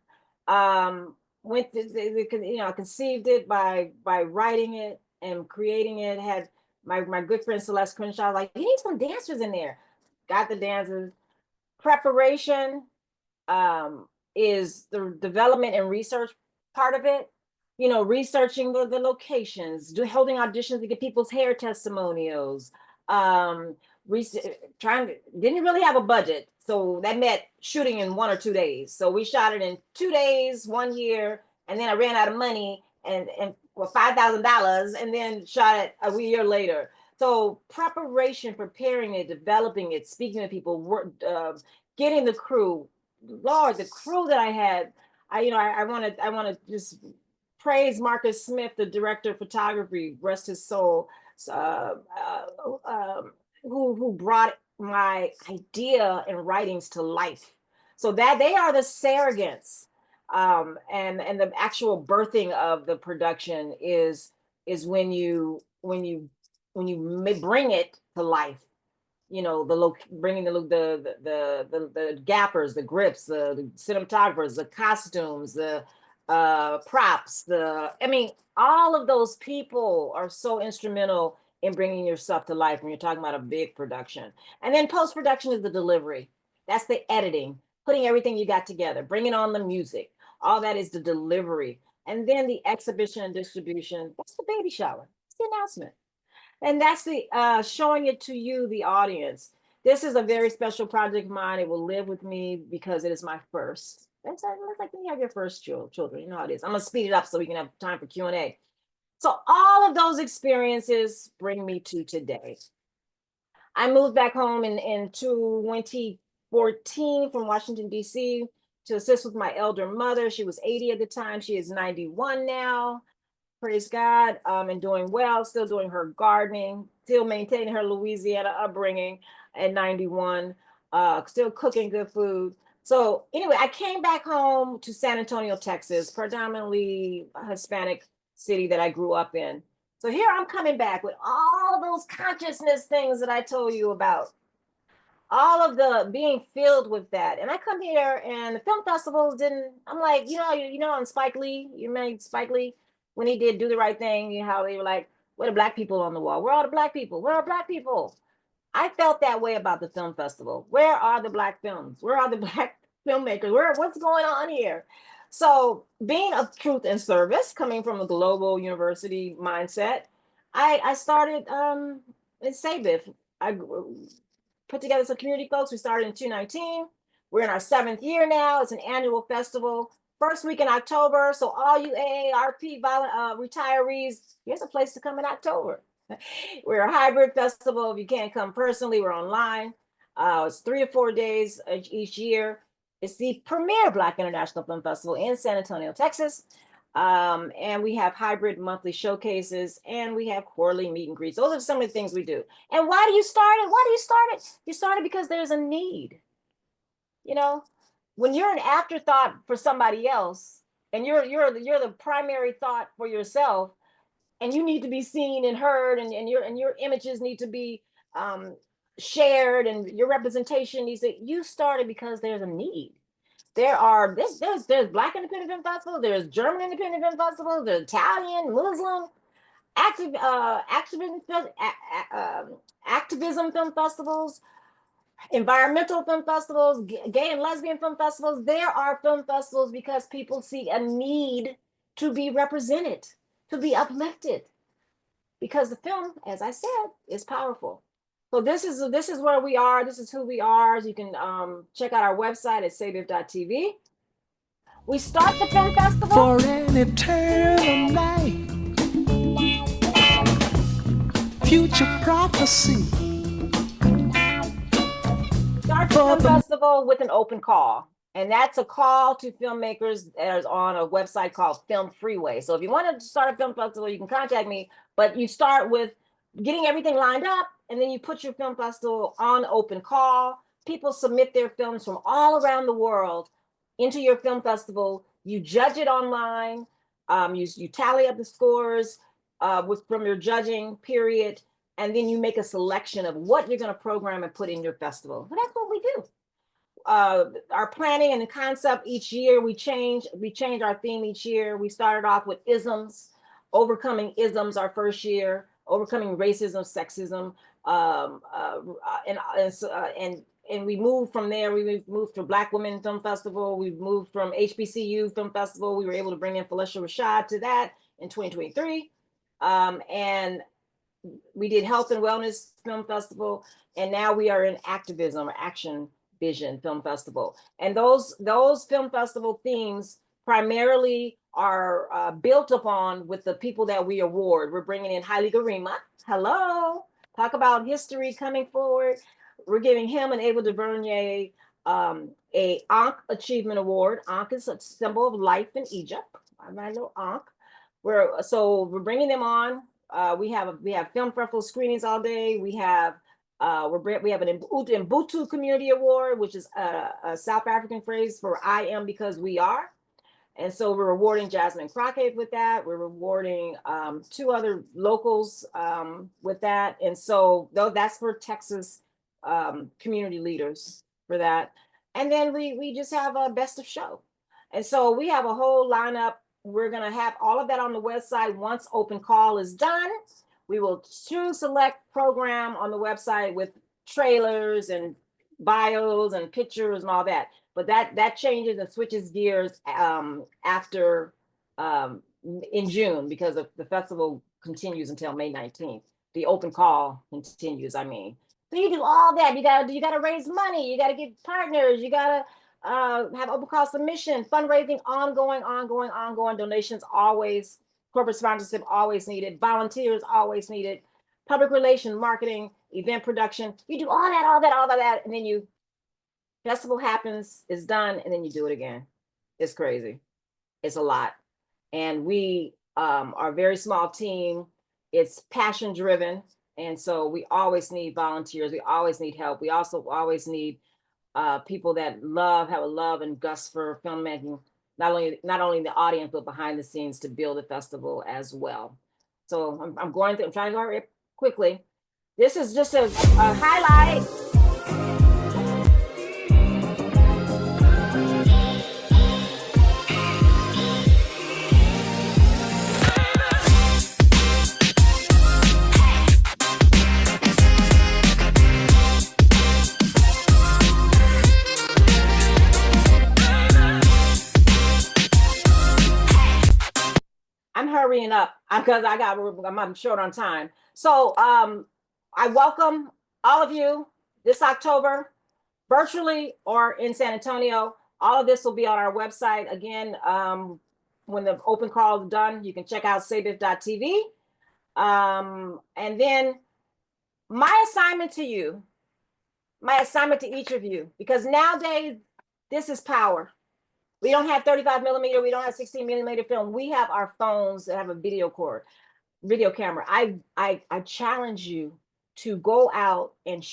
Went to, conceived it by writing it and creating it. Had my good friend Celeste Crenshaw like, you need some dancers in there. Got the dancers. Preparation is the development and research part of it. Researching the locations, holding auditions to get people's hair testimonials. Didn't really have a budget, so that meant shooting in 1 or 2 days. So we shot it in 2 days, 1 year, and then I ran out of money and for $5,000, and then shot it a year later. So preparation, preparing it, developing it, speaking to people, getting the crew. Lord, the crew that I had. I want to just praise Marcus Smith, the director of photography, rest his soul, who brought my idea and writings to life. So that they are the surrogates, and the actual birthing of the production is when you bring it to life. Bringing the gappers, the grips, the cinematographers, the costumes, the props, all of those people are so instrumental in bringing your stuff to life when you're talking about a big production. And then post-production is the delivery. That's the editing, putting everything you got together, bringing on the music. All that is the delivery. And then the exhibition and distribution, that's the baby shower. It's the announcement. And that's the showing it to you, the audience. This is a very special project of mine. It will live with me because it is my first. That's like when you have your first children. You know how it is. I'm gonna speed it up so we can have time for Q&A. So all of those experiences bring me to today. I moved back home in 2014 from Washington, D.C. to assist with my elder mother. She was 80 at the time. She is 91 now. Praise God, and doing well, still doing her gardening, still maintaining her Louisiana upbringing at 91, still cooking good food. So anyway, I came back home to San Antonio, Texas, predominantly a Hispanic city that I grew up in. So here I'm coming back with all of those consciousness things that I told you about, all of the being filled with that. And I come here and the film festivals I'm like, on Spike Lee, you remember Spike Lee? When he did Do the Right Thing, how they were like, where the black people on the wall? Where are the black people? Where are black people? I felt that way about the film festival. Where are the black films? Where are the black filmmakers? What's going on here? So being of truth and service, coming from a global university mindset, I started in Sabif. I put together some community folks. We started in 2019. We're in our 7th year now. It's an annual festival. First week in October. So all you AARP retirees, here's a place to come in October. We're a hybrid festival. If you can't come personally, we're online. It's 3 or 4 days each year. It's the premier Black International Film Festival in San Antonio, Texas. And we have hybrid monthly showcases, and we have quarterly meet and greets. Those are some of the things we do. And why do you start it? Why do you start it? You start it because there's a need. When you're an afterthought for somebody else, and you're the primary thought for yourself, and you need to be seen and heard, and your images need to be shared, and your representation needs to. You started because there's a need. There's Black independent film festival, there's German independent film festival, there's Italian, Muslim, activism film festivals, environmental film festivals, gay and lesbian film festivals. There are film festivals because people see a need to be represented, to be uplifted, because the film, as I said, is powerful. So this is where we are. This is who we are. You can check out our website at sabif.tv. We start the film festival for an eternal night. Future prophecy. Start the film festival with an open call. And that's a call to filmmakers that is on a website called Film Freeway. So if you want to start a film festival, you can contact me, but you start with getting everything lined up, and then you put your film festival on open call. People submit their films from all around the world into your film festival. You judge it online. You tally up the scores from your judging period, and then you make a selection of what you're going to program and put in your festival. So that's what we do. Our planning and the concept each year, we change our theme each year. We started off with isms, overcoming isms our first year, overcoming racism, sexism, and we moved from there. We moved to Black Women Film Festival. We moved from HBCU Film Festival. We were able to bring in Felicia Rashad to that in 2023. And we did Health and Wellness Film Festival. And now we are in Activism or Action Vision Film Festival. And those film festival themes primarily are built upon with the people that we award. We're bringing in Haile Gerima. Hello. Talk about history coming forward. We're giving him and Ava DuVernay a Ankh Achievement Award. Ankh is a symbol of life in Egypt. I know Ankh. We're bringing them on. We have film festival screenings all day. We have an Ubuntu Community Award, which is a South African phrase for I am because we are. And so we're rewarding Jasmine Crockett with that. We're rewarding 2 other locals with that. And so that's for Texas community leaders for that. And then we just have a best of show. And so we have a whole lineup. We're going to have all of that on the website. Once open call is done, we will choose select program on the website with trailers and bios and pictures and all that. But that changes and switches gears after in June, because the festival continues until May 19th. The open call continues, I mean. So you do all that. You gotta raise money. You gotta get partners. You gotta have open call submission, fundraising, ongoing. Donations always, corporate sponsorship always needed. Volunteers always needed. Public relations, marketing, event production. You do all that, and then festival happens, is done, and then you do it again. It's crazy. It's a lot. And we are a very small team. It's passion driven. And so we always need volunteers. We always need help. We also always need people that have a love and gust for filmmaking, not only in the audience, but behind the scenes to build the festival as well. So I'm trying to go quickly. This is just a highlight. I'm hurrying up because I'm short on time. So I welcome all of you this October, virtually or in San Antonio. All of this will be on our website. Again, when the open call is done, you can check out sabif.tv. And then my assignment to each of you, because nowadays this is power. We don't have 35 millimeter. We don't have 16 millimeter film. We have our phones that have a video camera. I challenge you to go out and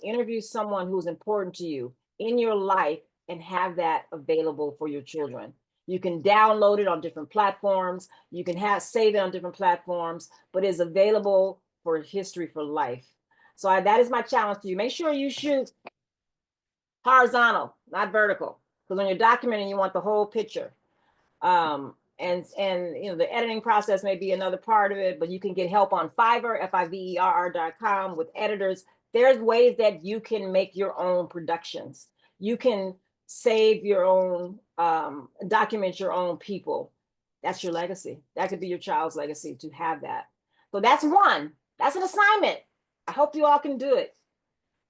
interview someone who's important to you in your life, and have that available for your children. You can download it on different platforms. You can save it on different platforms, but it's available for history for life. So that is my challenge to you. Make sure you shoot horizontal, not vertical, because when you're documenting, you want the whole picture. And you know, the editing process may be another part of it, but you can get help on Fiverr, Fiverr.com with editors. There's ways that you can make your own productions. You can save your own, document your own people. That's your legacy. That could be your child's legacy to have that. So that's one. That's an assignment. I hope you all can do it.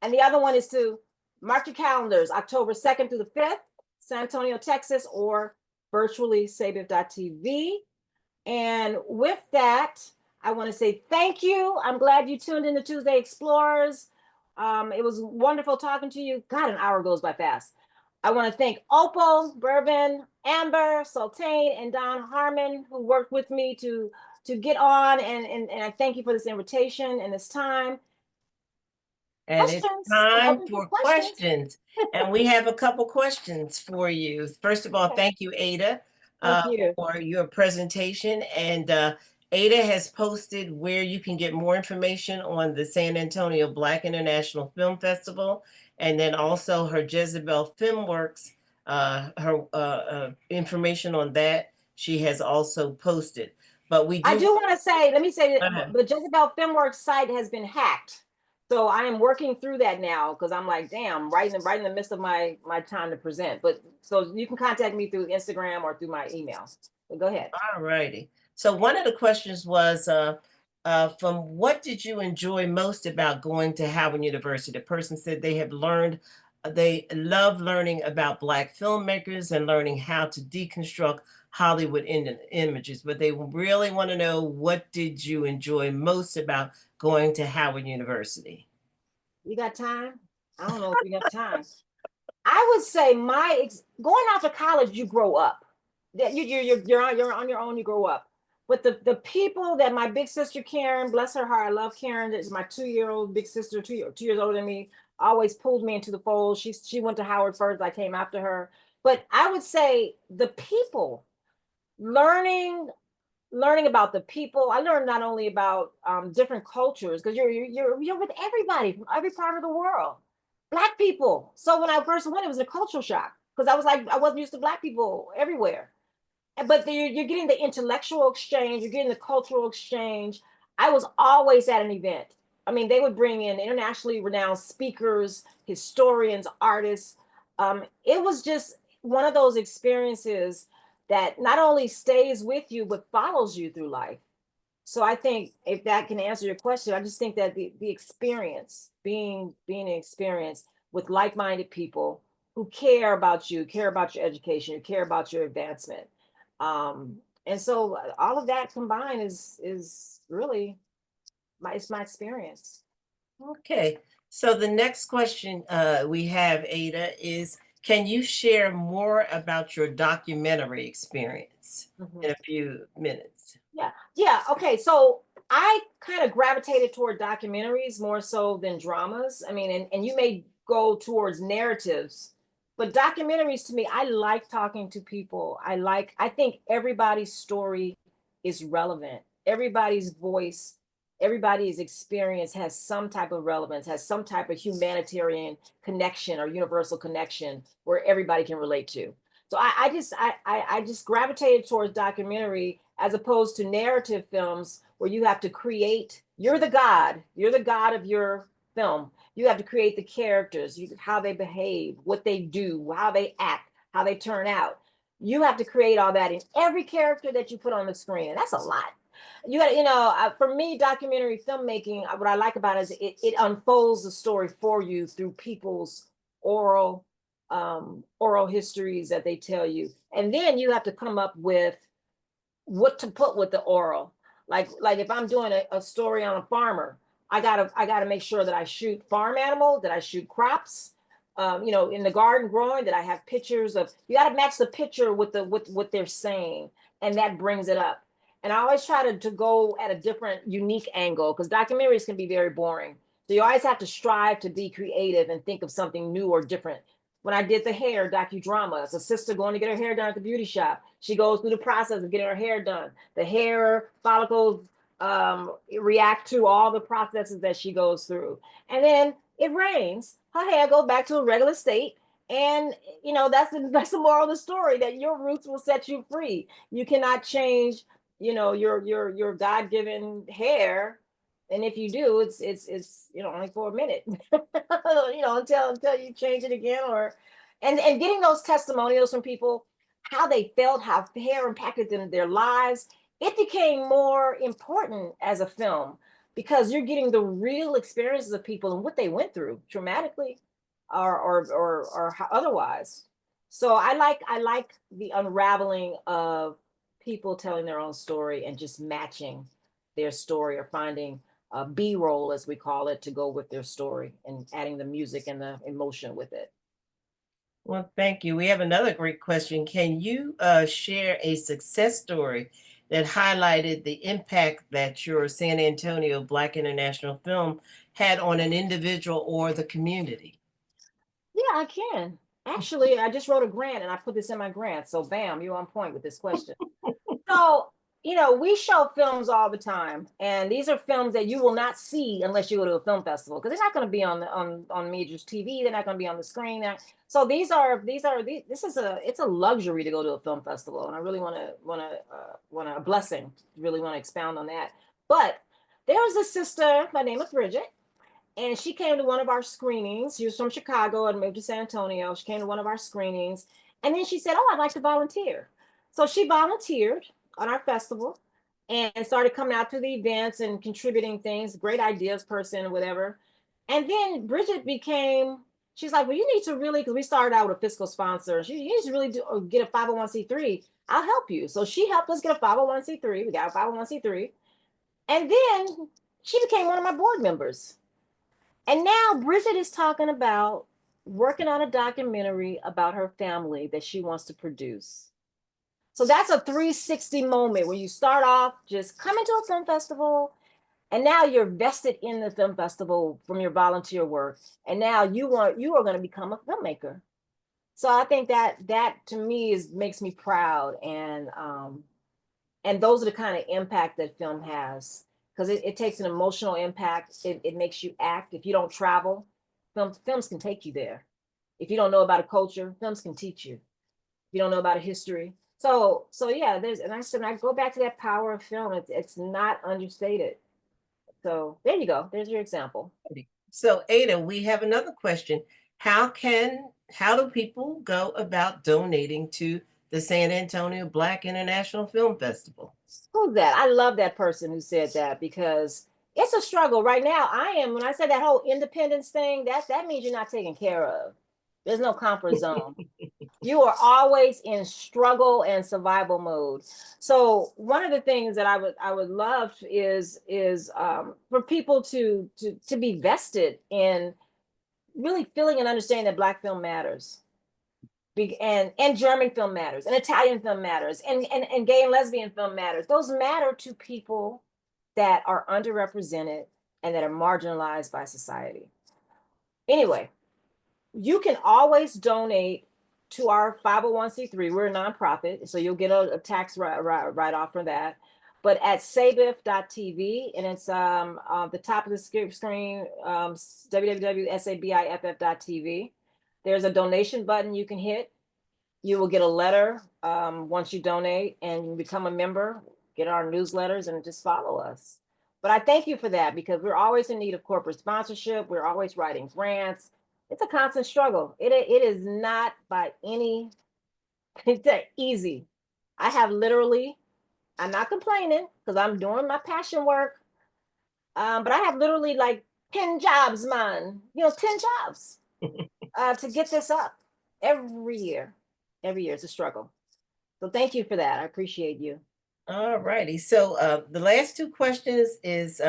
And the other one is to mark your calendars, October 2nd through the 5th, San Antonio, Texas, or virtually sabif.tv. And with that, I want to say thank you. I'm glad you tuned in to Tuesday Explorers. It was wonderful talking to you. God, an hour goes by fast. I want to thank Opal, Bourbon, Amber, Sultane, and Don Harmon, who worked with me to get on. And I thank you for this invitation and this time. And Questions? it's I'm time open for questions. questions. And we have a couple questions for you. First of all, Okay. thank you, Ada, Thank you. for your presentation. And Ada has posted where you can get more information on the San Antonio Black International Film Festival, and then also her Jezebel Filmworks, her information on that she has also posted. But we I do. do want to say, let me say Go that ahead. the Jezebel Filmworks site has been hacked. So I am working through that now because I'm like, damn, right in the midst of my time to present. But so you can contact me through Instagram or through my email. But go ahead. All righty. So one of the questions was, from what did you enjoy most about going to Howard University? The person said they have learned, they love learning about Black filmmakers and learning how to deconstruct Hollywood images, but they really want to know, what did you enjoy most about going to Howard University? You got time? I don't know if you got time. I would say going out to college, you grow up. That you're on your own. You grow up. But the people that my big sister Karen, bless her heart, I love Karen. That's my 2-year-old big sister, 2 years older than me. Always pulled me into the fold. She went to Howard first. I came after her. But I would say the people, learning about the people. I learned not only about different cultures, because you're with everybody from every part of the world. Black people. So when I first went, it was a cultural shock because I was like, I wasn't used to Black people everywhere. But you're getting the intellectual exchange, you're getting the cultural exchange. I was always at an event. I mean, they would bring in internationally renowned speakers, historians, artists. It was just one of those experiences that not only stays with you, but follows you through life. So I think if that can answer your question, I just think that the experience, being an experience with like-minded people who care about you, care about your education, who care about your advancement. And so all of that combined is really my experience. Okay, so the next question we have, Ada, is, can you share more about your documentary experience in a few minutes? Yeah. Okay. So I kind of gravitated toward documentaries more so than dramas. I mean, and you may go towards narratives, but documentaries to me, I like talking to people. I think everybody's story is relevant. Everybody's voice, everybody's experience has some type of relevance, has some type of humanitarian connection or universal connection where everybody can relate to. So I just gravitated towards documentary as opposed to narrative films where you have to create, you're the god of your film. You have to create the characters, how they behave, what they do, how they act, how they turn out. You have to create all that in every character that you put on the screen. And that's a lot. For me, documentary filmmaking, what I like about it is it unfolds the story for you through people's oral histories that they tell you. And then you have to come up with what to put with the oral. Like if I'm doing a story on a farmer, I gotta make sure that I shoot farm animals, that I shoot crops, in the garden growing, that I have pictures of. You got to match the picture with what they're saying, and that brings it up. And I always try to go at a different, unique angle because documentaries can be very boring. So you always have to strive to be creative and think of something new or different. when I did the hair docudrama. It's a sister going to get her hair done at the beauty shop. She goes through the process of getting her hair done. The hair follicles react to all the processes that she goes through. And then it rains. Her hair goes back to a regular state. And you know, that's the moral of the story, that your roots will set you free. You cannot change, you know, your God-given hair. And if you do, it's you know, only for a minute. You know, until you change it again, or and getting those testimonials from people, how they felt, how hair impacted them, their lives, it became more important as a film, because you're getting the real experiences of people and what they went through traumatically or otherwise. So I like the unraveling of people telling their own story and just matching their story, or finding a B-roll, as we call it, to go with their story and adding the music and the emotion with it. Well, thank you. We have another great question. Can you share a success story that highlighted the impact that your San Antonio Black International film had on an individual or the community? Yeah, I can. Actually, I just wrote a grant and I put this in my grant. So bam, you're on point with this question. So, you know, we show films all the time, and these are films that you will not see unless you go to a film festival, because they're not going to be on major TV. They're not going to be on the screen. So this is it's a luxury to go to a film festival, and I really want a blessing. Really want to expound on that. But there was a sister by name of Bridget, and she came to one of our screenings. She was from Chicago and moved to San Antonio. She came to one of our screenings, and then she said, "Oh, I'd like to volunteer." So she volunteered on our festival and started coming out to the events and contributing things, great ideas person, whatever. And then Bridget became, she's like, well, you need to really, because we started out with a fiscal sponsor. You need to really get a 501c3. I'll help you. So she helped us get a 501c3. We got a 501c3. And then she became one of my board members. And now Bridget is talking about working on a documentary about her family that she wants to produce. So that's a 360 moment where you start off just coming to a film festival, and now you're vested in the film festival from your volunteer work. And now you are going to become a filmmaker. So I think that to me makes me proud. And those are the kind of impact that film has, because it takes an emotional impact. It makes you act. If you don't travel, films can take you there. If you don't know about a culture, films can teach you. If you don't know about a history. So yeah, and I said, I go back to that power of film. It's not understated. So there you go. There's your example. So Ada, we have another question. How do people go about donating to the San Antonio Black International Film Festival? Who's that? I love that person who said that, because it's a struggle right now. When I said that whole independence thing, that means you're not taken care of. There's no comfort zone. You are always in struggle and survival mode. So one of the things that I would love is for people to be vested in really feeling and understanding that Black film matters, and German film matters, and Italian film matters, and gay and lesbian film matters. Those matter to people that are underrepresented and that are marginalized by society. Anyway, you can always donate to our 501c3. We're a nonprofit, so you'll get a tax write-off for that. But at sabiff.tv, and it's the top of the screen, www.sabiff.tv. There's a donation button you can hit. You will get a letter once you donate, and you become a member, get our newsletters, and just follow us. But I thank you for that, because we're always in need of corporate sponsorship. We're always writing grants. It's a constant struggle. It is not by any, it's easy. I have literally, I'm not complaining because I'm doing my passion work. But I have literally like 10 jobs, man, 10 jobs to get this up every year. Every year it's a struggle. So thank you for that. I appreciate you. All righty. So the last two questions is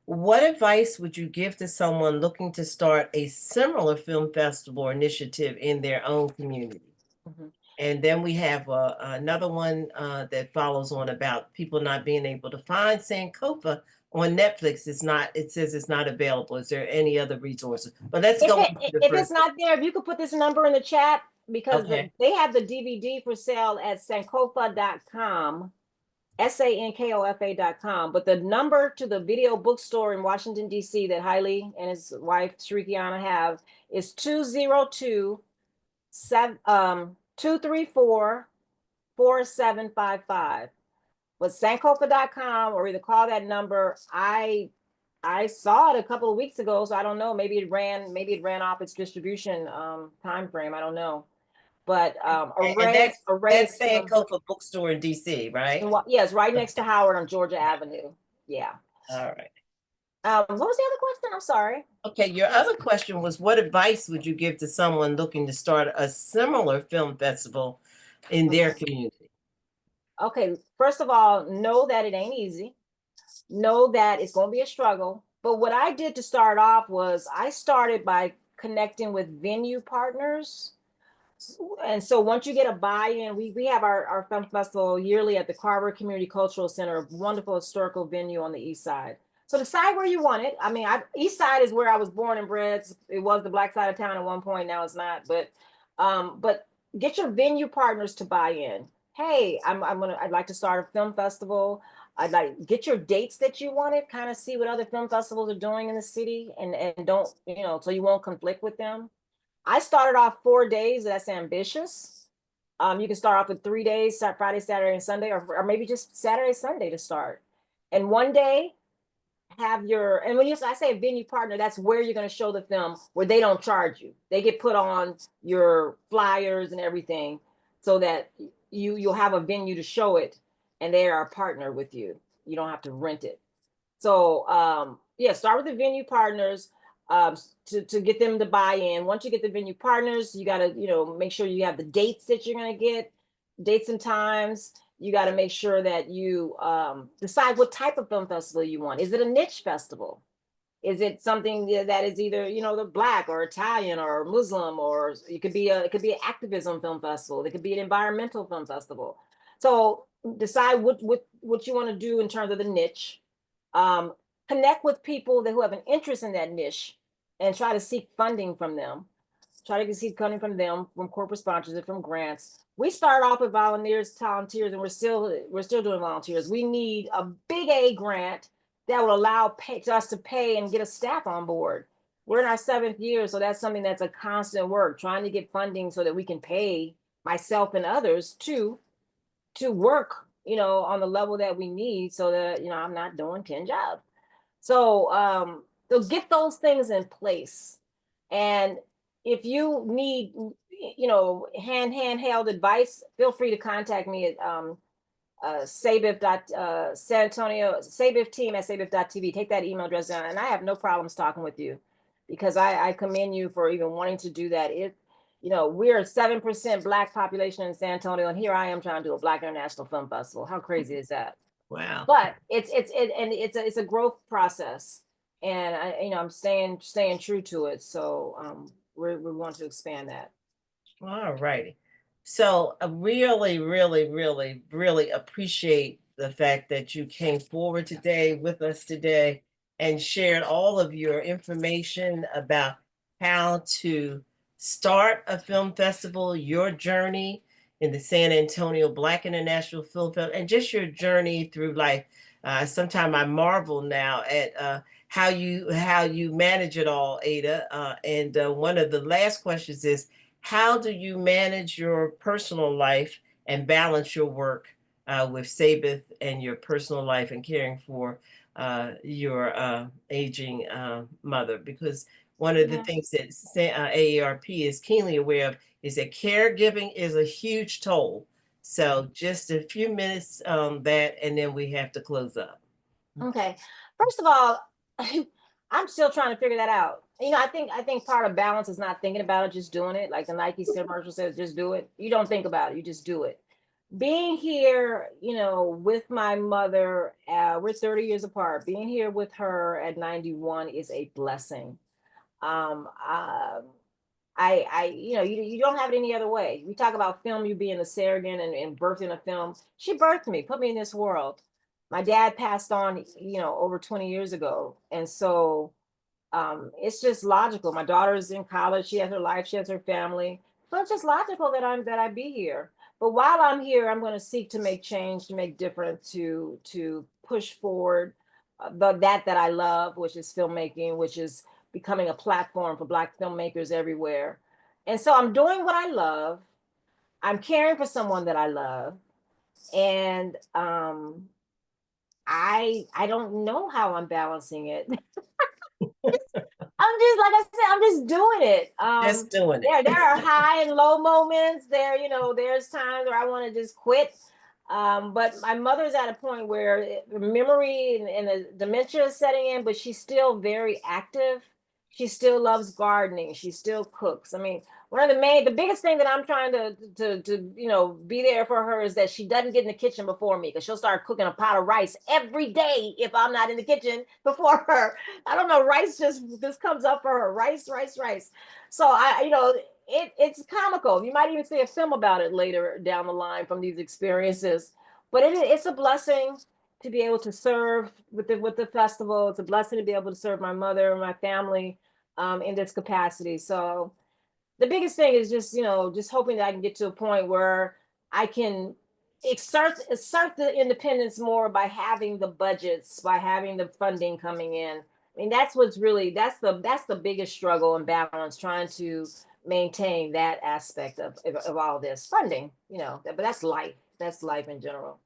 what advice would you give to someone looking to start a similar film festival initiative in their own community? Mhm. And then we have another one that follows on about people not being able to find Sankofa on Netflix, it's not, it says it's not available. Is there any other resources? But let's If, go it, on to the if first. it's not there, if you could put this number in the chat, because Okay. they have the DVD for sale at sankofa.com, sankofa.com. But the number to the video bookstore in Washington, D.C. that Haile and his wife, Shrikiana, have is 202 234 4755. But Sankofa.com, or either call that number. I saw it a couple of weeks ago, so I don't know. Maybe it ran off its distribution time frame. I don't know. But And that's Sankofa Bookstore in DC, right? Yes, right next to Howard on Georgia Avenue. Yeah. All right. What was the other question? I'm sorry. Okay, your other question was, what advice would you give to someone looking to start a similar film festival in their community? Okay, first of all, know that it ain't easy. Know that it's going to be a struggle. But what I did to start off was I started by connecting with venue partners. And so once you get a buy-in, we have our film festival yearly at the Carver Community Cultural Center, a wonderful historical venue on the east side. So decide where you want it. I mean, east side is where I was born and bred. It was the black side of town at one point. Now it's not. But get your venue partners to buy in. Hey, I'd like to start a film festival. I'd like get your dates that you wanted, kind of see what other film festivals are doing in the city, and don't, so you won't conflict with them. I started off 4 days. That's ambitious. You can start off with 3 days, Friday, Saturday, and Sunday, or maybe just Saturday, Sunday to start. And one day, and when I say a venue partner, that's where you're going to show the film, where they don't charge you. They get put on your flyers and everything, so that you'll have a venue to show it, and they are a partner with you. You don't have to rent it. So yeah, start with the venue partners. To get them to buy in. Once you get the venue partners, you got to, make sure you have the dates that you're going to get, dates and times. You got to make sure that you decide what type of film festival you want. Is it a niche festival? Is it something that is either, the Black or Italian or Muslim, or it could be an activism film festival. It could be an environmental film festival. So decide what you want to do in terms of the niche. Connect with people who have an interest in that niche and try to seek funding from them. Try to seek funding from them, from corporate sponsors, and from grants. We start off with volunteers, and we're still doing volunteers. We need a big A grant that will allow us to pay and get a staff on board. We're in our 7th year, so that's something that's a constant work, trying to get funding so that we can pay myself and others to work, on the level that we need, so that I'm not doing 10 jobs. So get those things in place. And if you need, handheld advice, feel free to contact me at San Antonio, team at sabif.tv. Take that email address down, and I have no problems talking with you, because I commend you for even wanting to do that. We're a 7% Black population in San Antonio, and here I am trying to do a Black International Film Festival. How crazy is that? Wow. But it's a growth process, and I'm staying true to it. So we want to expand that. All righty. So I really, really, really, really appreciate the fact that you came forward today with us today and shared all of your information about how to start a film festival, your journey in the San Antonio Black International Film Festival, and just your journey through life. Sometimes I marvel now at how you manage it all, Ada. And one of the last questions is, how do you manage your personal life and balance your work with Sabith and your personal life and caring for your aging mother? Because one of the things that AARP is keenly aware of is that caregiving is a huge toll. So just a few minutes on that, and then we have to close up. Okay. First of all, I'm still trying to figure that out. I think part of balance is not thinking about it, just doing it. Like the Nike commercial says, just do it. You don't think about it, you just do it. Being here, with my mother, we're 30 years apart. Being here with her at 91 is a blessing. You don't have it any other way. We talk about film, you being a surrogate and birthing a film. She birthed me, put me in this world. My dad passed on, over 20 years ago. And so it's just logical. My daughter's in college, she has her life, she has her family. So it's just logical that I be here. But while I'm here, I'm going to seek to make change, to make difference, to push forward that I love, which is filmmaking, which is becoming a platform for Black filmmakers everywhere. And so I'm doing what I love. I'm caring for someone that I love, and I don't know how I'm balancing it. I'm just, like I said, I'm just doing it. Just doing There it. are high and low moments. There's times where I want to just quit. But my mother's at a point where the memory and the dementia is setting in, but she's still very active. She still loves gardening. She still cooks. I mean, the biggest thing that I'm trying to be there for her is that she doesn't get in the kitchen before me, because she'll start cooking a pot of rice every day if I'm not in the kitchen before her. I don't know, rice just comes up for her. Rice, rice, rice. So it's comical. You might even see a film about it later down the line from these experiences. But it's a blessing to be able to serve with the festival. It's a blessing to be able to serve my mother and my family in this capacity. So the biggest thing is just hoping that I can get to a point where I can assert the independence more by having the budgets, by having the funding coming in. I mean, that's the biggest struggle and balance, trying to maintain that aspect of all this funding, but that's life. That's life in general.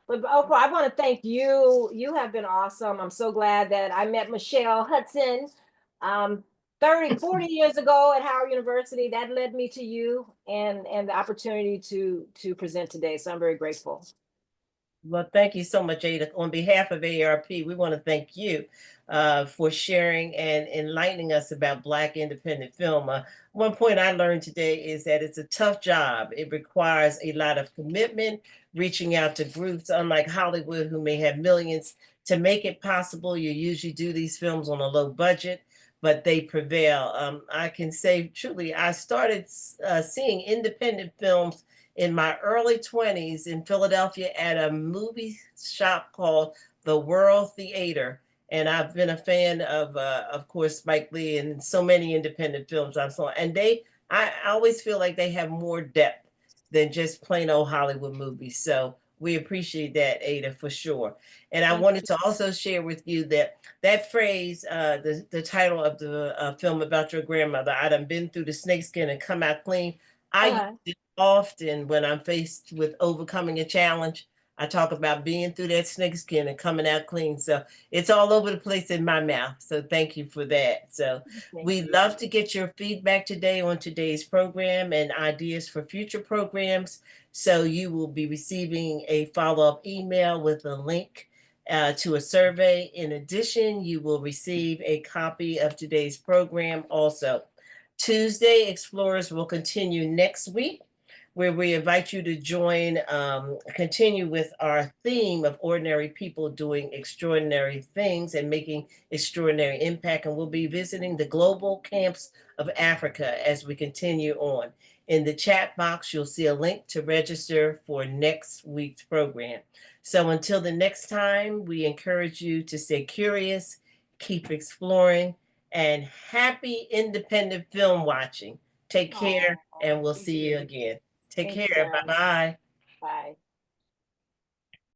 But Oprah, I want to thank you. You have been awesome. I'm so glad that I met Michelle Hudson um, 30, 40 years ago at Howard University. That led me to you and the opportunity to present today. So I'm very grateful. Well, thank you so much, Ada. On behalf of AARP, we want to thank you for sharing and enlightening us about Black independent film. One point I learned today is that it's a tough job. It requires a lot of commitment, reaching out to groups, unlike Hollywood, who may have millions. To make it possible, you usually do these films on a low budget, but they prevail. I can say truly, I started seeing independent films in my early 20s in Philadelphia at a movie shop called the World Theater. And I've been a fan of course, Spike Lee and so many independent films I saw. And I always feel like they have more depth than just plain old Hollywood movies. So we appreciate that, Ada, for sure. And I Thank wanted to also share with you that phrase, the title of the film about your grandmother, I done been through the snakeskin and come out clean. I use you. it often when I'm faced with overcoming a challenge. I talk about being through that snakeskin and coming out clean. So it's all over the place in my mouth. So thank you for that. So Thank we'd you. love to get your feedback today on today's program and ideas for future programs. So you will be receiving a follow-up email with a link to a survey. In addition, you will receive a copy of today's program also. Tuesday Explorers will continue next week, where we invite you to continue with our theme of ordinary people doing extraordinary things and making extraordinary impact. And we'll be visiting the global camps of Africa as we continue on. In the chat box, you'll see a link to register for next week's program. So until the next time, we encourage you to stay curious, keep exploring, and happy independent film watching. Take care, Oh, and we'll thank see you you. again. Take Thank you, care. guys. Bye-bye. Bye.